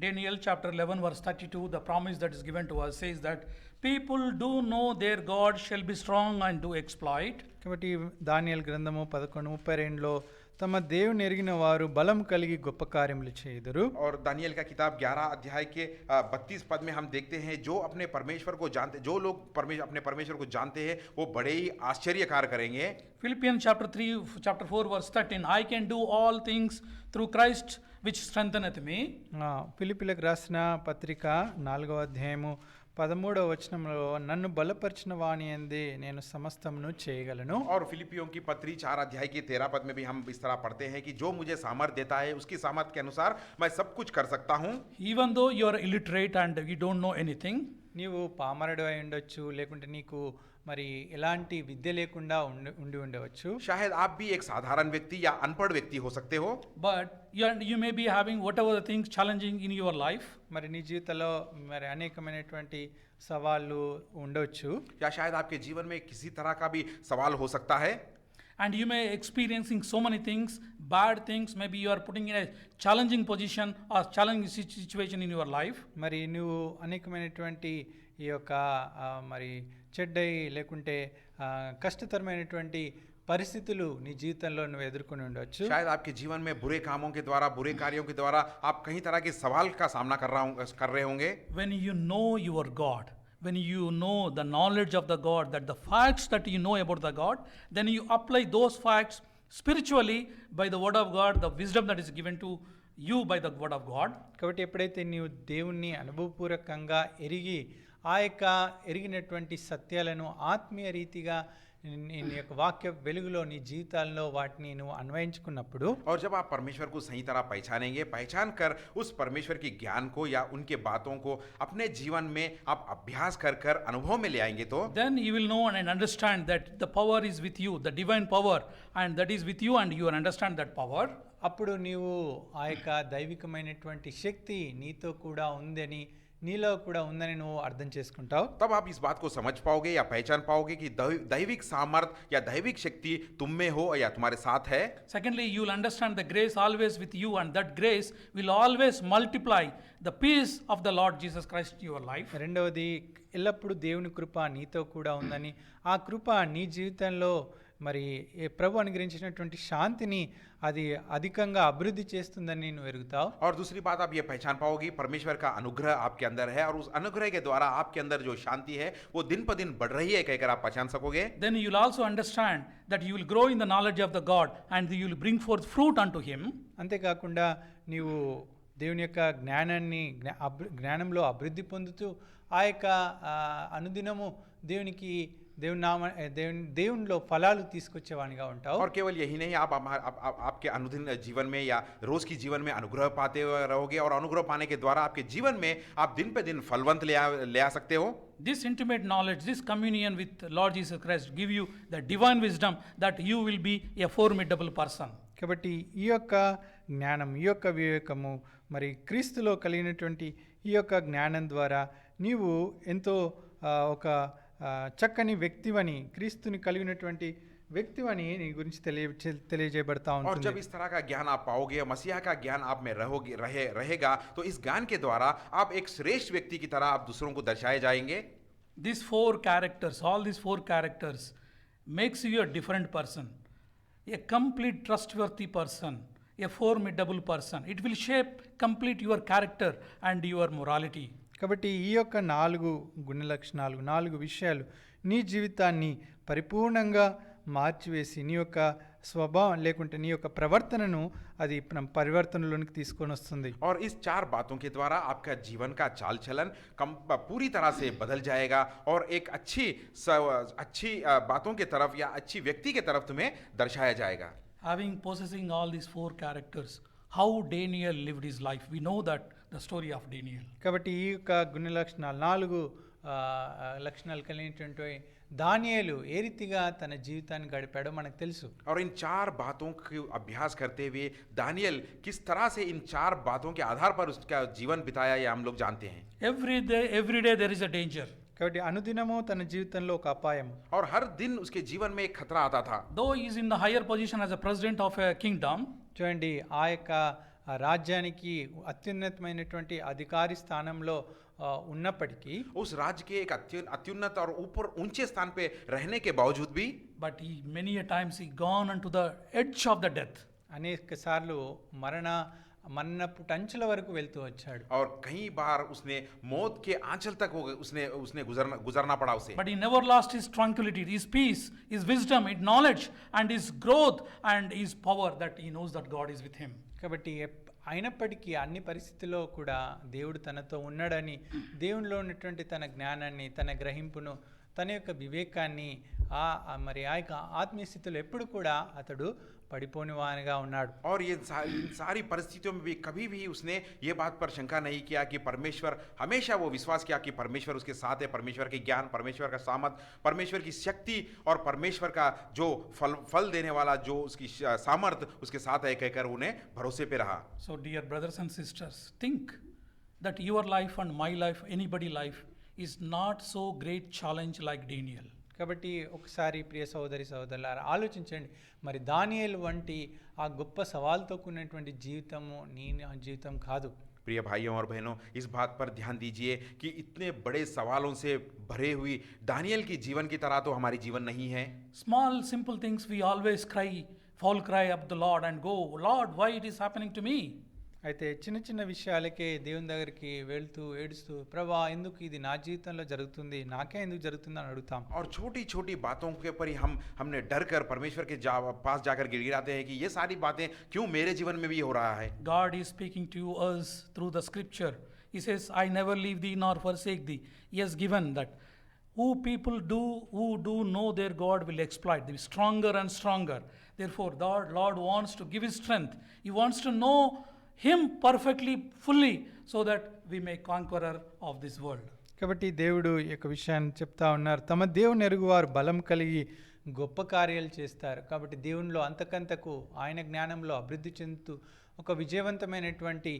Daniel chapter 11 verse 32, the promise that is given to us says that people do know their God shall be strong and do exploit. కాబట్టి దానియేలు గ్రంథము 11:32లో తమ దేవుని ఎరిగిన వారు బలం కలిగి గొప్ప కార్యములు చేయుదురు. और दानियल का किताब 11 अध्याय के 32 पद में हम देखते हैं, जो अपने परमेश्वर को जानते, जो लोग अपने परमेश्वर को जानते हैं, वो बड़े ही आश्चर्य कार्य करेंगे. Philippians chapter 4 verse 13, I can do all things through Christ which strengtheneth me. ఫిలిప్పీలకు రాసిన పత్రిక 4వ అధ్యాయము 13వ వచనంలో నన్ను బలపరిచిన వాని యందే నేను సమస్తమును చేయగలను. और फिलिपियों की पत्री 4 अध्याय के 13 पद में भी हम इस तरह पढ़ते हैं कि जो मुझे सामर्थ्य देता है, उसकी सामर्थ्य के अनुसार मैं सब कुछ कर सकता हूँ. Even though you are illiterate and you don't know anything, నీవు పామరుడు అయి ఉండొచ్చు, లేకుంటే నీకు మరి ఎలాంటి విద్య లేకుండా ఉండి ఉండవచ్చు. शायद आप भी एक साधारण व्यक्ति या अनपढ़ व्यक्ति हो सकते हो, but you may be having whatever the things challenging in your life. మరి నీ జీవితంలో మరి అనేకమైనటువంటి సవాళ్ళు ఉండొచ్చు. या शायद आपके जीवन में किसी तरह का भी सवाल हो सकता है. And you may experiencing so many things, bad things, maybe you are putting in a challenging position or challenging situation in your life. మరి నువ్వు అనేకమైనటువంటి ఈ యొక్క మరి చెడ్డై లేకుంటే కష్టతరమైనటువంటి పరిస్థితులు నీ జీవితంలో నువ్వు ఎదుర్కొని ఉండవచ్చు. शायद आपके जीवन में बुरे कामों के द्वारा, बुरे कार्यों के द्वारा आप कई तरह के सवाल का सामना कर रहे होंगे. When you know your God, when you know the knowledge of the God, that the facts that you know about the God, then you apply those facts spiritually by the word of God, the wisdom that is given to you by the word of God. కాబట్టి ఎప్పుడైతే నీవు దేవుణ్ణి అనుభవపూర్వకంగా ఎరిగి ఆ యొక్క ఎరిగినటువంటి సత్యాలను ఆత్మీయ రీతిగా నీ యొక్క వాక్య వెలుగులో నీ జీవితాల్లో వాటిని నువ్వు అన్వయించుకున్నప్పుడు, और जब आप परमेश्वर को सही तरह पहचानेंगे, पहचान कर उस परमेश्वर की ज्ञान को या उनके बातों को अपने जीवन में आप अभ्यास कर कर अनुभव में ले आएंगे, तो then you will know and understand that the power is with you, the divine power, and that is with you, and you will understand that power. అప్పుడు నీవు ఆ యొక్క దైవికమైనటువంటి శక్తి నీతో కూడా ఉందని నీలో కూడా ఉందని నువ్వు అర్థం చేసుకుంటావు. तब आप इस बात को समझ पाओगे या पहचान पाओगे कि दैविक सामर्थ या दैविक शक्ति तुम में हो या तुम्हारे साथ है. Secondly, you will understand the grace always with you, and that grace will always multiply the peace of the Lord Jesus Christ in your life. రెండవది, ఎల్లప్పుడూ దేవుని కృప నీతో కూడా ఉందని, ఆ కృప నీ జీవితంలో మరి ప్రభు అనుగ్రహించినటువంటి శాంతిని అది అధికంగా అభివృద్ధి చేస్తుందని నువ్వు ఎరుగుతావు. और दूसरी बात आप ये पहचान पाओगे परमेश्वर का अनुग्रह आपके अंदर है और उस अनुग्रह के द्वारा आपके अंदर जो शांति है वो दिन पर दिन बढ़ रही है कहकर आप पहचान सकोगे. Then you will also understand that you will grow in the knowledge of the God and you will bring forth fruit unto him. అంతేకాకుండా నీవు దేవుని యొక్క జ్ఞానంలో అభివృద్ధి పొందుతూ ఆ యొక్క అనుదినము దేవునిలో ఫలాలు తీసుకొచ్చేవానిగా ఉంటావు. और केवल यही नहीं, आप आपके अनुदिन जीवन में या रोज की जीवन में अनुग्रह पाते रहोगे और अनुग्रह पाने के द्वारा आपके जीवन में आप दिन पे दिन फलवंत ले आ सकते हो. This intimate knowledge, this communion with Lord Jesus Christ give you the divine wisdom that you will be a formidable person. కాబట్టి ఈ యొక్క జ్ఞానం, ఈ యొక్క వివేకము, మరి క్రీస్తులో కలిగినటువంటి ఈ యొక్క జ్ఞానం ద్వారా నీవు ఎంతో ఒక చక్కని వ్యక్తివని, క్రీస్తుని కలిగినటువంటి వ్యక్తివని నీ గురించి తెలియజేయబడతా और ఉంటుంది. जब इस तरह का ज्ञान आप पाओगे, मसीहा का ज्ञान आप में रहेगा, तो इस ज्ञान के द्वारा आप एक श्रेष्ठ व्यक्ति की तरह आप दूसरों को दर्शाए जाएंगे. These four characters, all these four characters makes you a different person, a complete trustworthy person, a formidable person. It will shape complete your character and your morality. కాబట్టి ఈ యొక్క 4 గుణ లక్షణాలు, 4 విషయాలు నీ జీవితాన్ని పరిపూర్ణంగా మార్చివేసి నీ యొక్క స్వభావం లేకుంటే నీ యొక్క ప్రవర్తనను అది పరివర్తనలోనికి తీసుకొని వస్తుంది. और इस 4 बातों के द्वारा आपका जीवन का चाल चलन पूरी तरह से बदल जाएगा और एक अच्छी बातों के तरफ या अच्छी व्यक्ति के तरफ तुम्हें दर्शाया जाएगा. Having possessing all these four characters, how Daniel lived his life, we know that the story of Daniel. కాబట్టి ఈ యొక్క గుణ లక్షణాలు 4 లక్షణాలు కలిగినటువంటి దానియేలు ఏ రీతిగా తన జీవితాన్ని గడిపాడో మనకు తెలుసు. और इन 4 बातों का अभ्यास करते हुए दानियल किस तरह से इन 4 बातों के आधार पर उसका जीवन बिताया ये हम लोग जानते हैं. Every day there is a danger. కాబట్టి అనుదినము తన జీవితంలో ఒక అపాయం, और हर दिन उसके जीवन में एक खतरा आता था. Though he is in the higher position as a president of a kingdom, చూడండి ఆ యొక్క రాజ్యానికి అత్యున్నతమైనటువంటి అధికారి స్థానంలో ఉన్నప్పటికీ, उस राज्य के एक अत्युन्नत और ऊपर ऊंचे स्थान पे रहने के बावजूद भी, but he many a times he gone unto the edge of the death. అనేక సార్లు మరణపు టంచుల వరకు వెళ్తూ వచ్చాడు. और कई बार उसने मौत के आंचल तक उसने गुजरना पड़ा उसे. But he never lost his tranquility, his peace, his wisdom, his knowledge and his growth and his power, that he knows that God is with him. కాబట్టి అయినప్పటికీ అన్ని పరిస్థితుల్లో కూడా దేవుడు తనతో ఉన్నాడని, దేవునిలో ఉన్నటువంటి తన జ్ఞానాన్ని, తన గ్రహింపును, తన యొక్క వివేకాన్ని మరి ఆ యొక్క ఆత్మీయ స్థితిలో ఎప్పుడు కూడా అతడు పడిపోనివానిగా ఉన్నాడు. और ये इन सारी परिस्थितियों में भी कभी भी उसने ये बात पर शंका नहीं किया कि परमेश्वर, हमेशा वो विश्वास किया कि परमेश्वर उसके साथ है. परमेश्वर के ज्ञान, परमेश्वर का सामर्थ, परमेश्वर की शक्ति और परमेश्वर का जो फल देने वाला जो उसकी सामर्थ उसके साथ है कहकर उन्हें भरोसे पे रहा. So dear brothers and sisters, think that your life and my life, anybody life, is not so great challenge like Daniel. కాబట్టి ఒకసారి ప్రియ సహోదరి సహోదరులారా ఆలోచించండి, మరి దానియేలు వంటి ఆ గొప్ప సవాల్తో కూడినటువంటి జీవితము నీ జీవితం కాదు. प्रिय भाइयों और बहनों, इस बात पर ध्यान दीजिए कि इतने बड़े सवालों से भरे हुई दानियल की जीवन की तरह तो हमारी जीवन नहीं है. Small simple things we always fall cry up the Lord and go, Lord, why it is happening to me? అయితే చిన్న చిన్న విషయాలకే దేవుని దగ్గరికి వెళ్తూ ఏడుస్తూ, ప్రభా ఎందుకు ఇది నా జీవితంలో జరుగుతుంది, నాకే ఎందుకు జరుగుతుంది అని అడుగుతాం. और छोटी छोटी बातों के ऊपर ही हमने डर कर परमेश्वर के पास जाकर गिड़गिड़ाते हैं कि ये सारी बातें क्यों मेरे जीवन में भी हो रहा है. God is speaking to us through the scripture. He says, I never leave thee nor forsake thee. He has given that who do know their God will exploit. They will be stronger and stronger. Therefore, Lord wants to give his strength. He wants to know him perfectly, fully, so that we may conqueror of this world. కాబట్టి దేవుడు ఈ యొక్క విషయాన్ని చెప్తా ఉన్నారు, తమ దేవుని ఎరుగువారు బలం కలిగి గొప్ప కార్యాలు చేస్తారు. కాబట్టి దేవునిలో అంతకంతకు ఆయన జ్ఞానంలో అభివృద్ధి చెందుతూ ఒక విజయవంతమైనటువంటి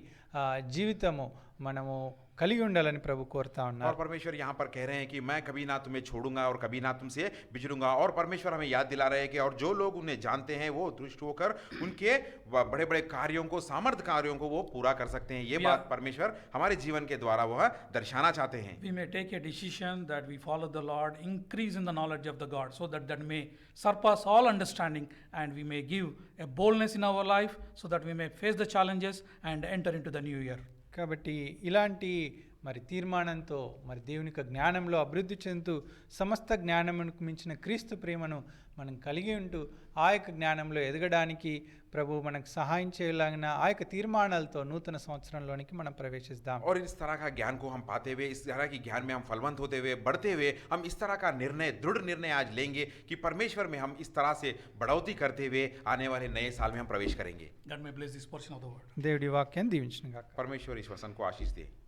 జీవితము మనము కలిగి ఉండాలని ప్రభు కోరుతా और ఉన్నారు. परमेश्वर यहाँ पर कह रहे हैं कि मैं कभी ना तुम्हें छोड़ूंगा और कभी ना तुमसे बिछड़ूंगा। और परमेश्वर हमें याद दिला रहे हैं कि और जो लोग उन्हें जानते हैं वो दृष्ट होकर उनके बड़े बड़े कार्यों को, सामर्थ कार्यों को वो पूरा कर सकते हैं। ये We बात are- परमेश्वर हमारे जीवन के द्वारा वह दर्शाना चाहते हैं। We may take a decision that we follow the Lord, increase in the knowledge of the God, so that that may surpass all understanding, and we may give a boldness in our life, so that we may face the challenges and enter into the new year. కాబట్టి ఇలాంటి మరి తీర్మానంతో మరి దేవుని యొక్క జ్ఞానంలో అభివృద్ధి చెందుతూ సమస్త జ్ఞానమునకు మించిన క్రీస్తు ప్రేమను మనం కలిగి ఉంటూ ఆ యొక్క జ్ఞానంలో ఎదగడానికి ప్రభు మనకు సహాయం చేయలాగిన ఆ యొక్క తీర్మానాలతో నూతన సంవత్సరంలోనికి మనం ప్రవేశిద్దాం. और इस तरह का ज्ञान को हम पाते हुए, इस तरह की ज्ञान में हम फलवंत होते हुए, बढ़ते हुए, हम इस तरह का निर्णय, दृढ़ निर्णय आज लेंगे कि परमेश्वर में हम इस तरह से बढ़ोतरी करते हुए आने वाले नए साल में हम प्रवेश करेंगे। God may bless this portion of the word. దేవుడి వాక్యాన్ని దీవించును గాక. परमेश्वर इस वचन को आशीष दे।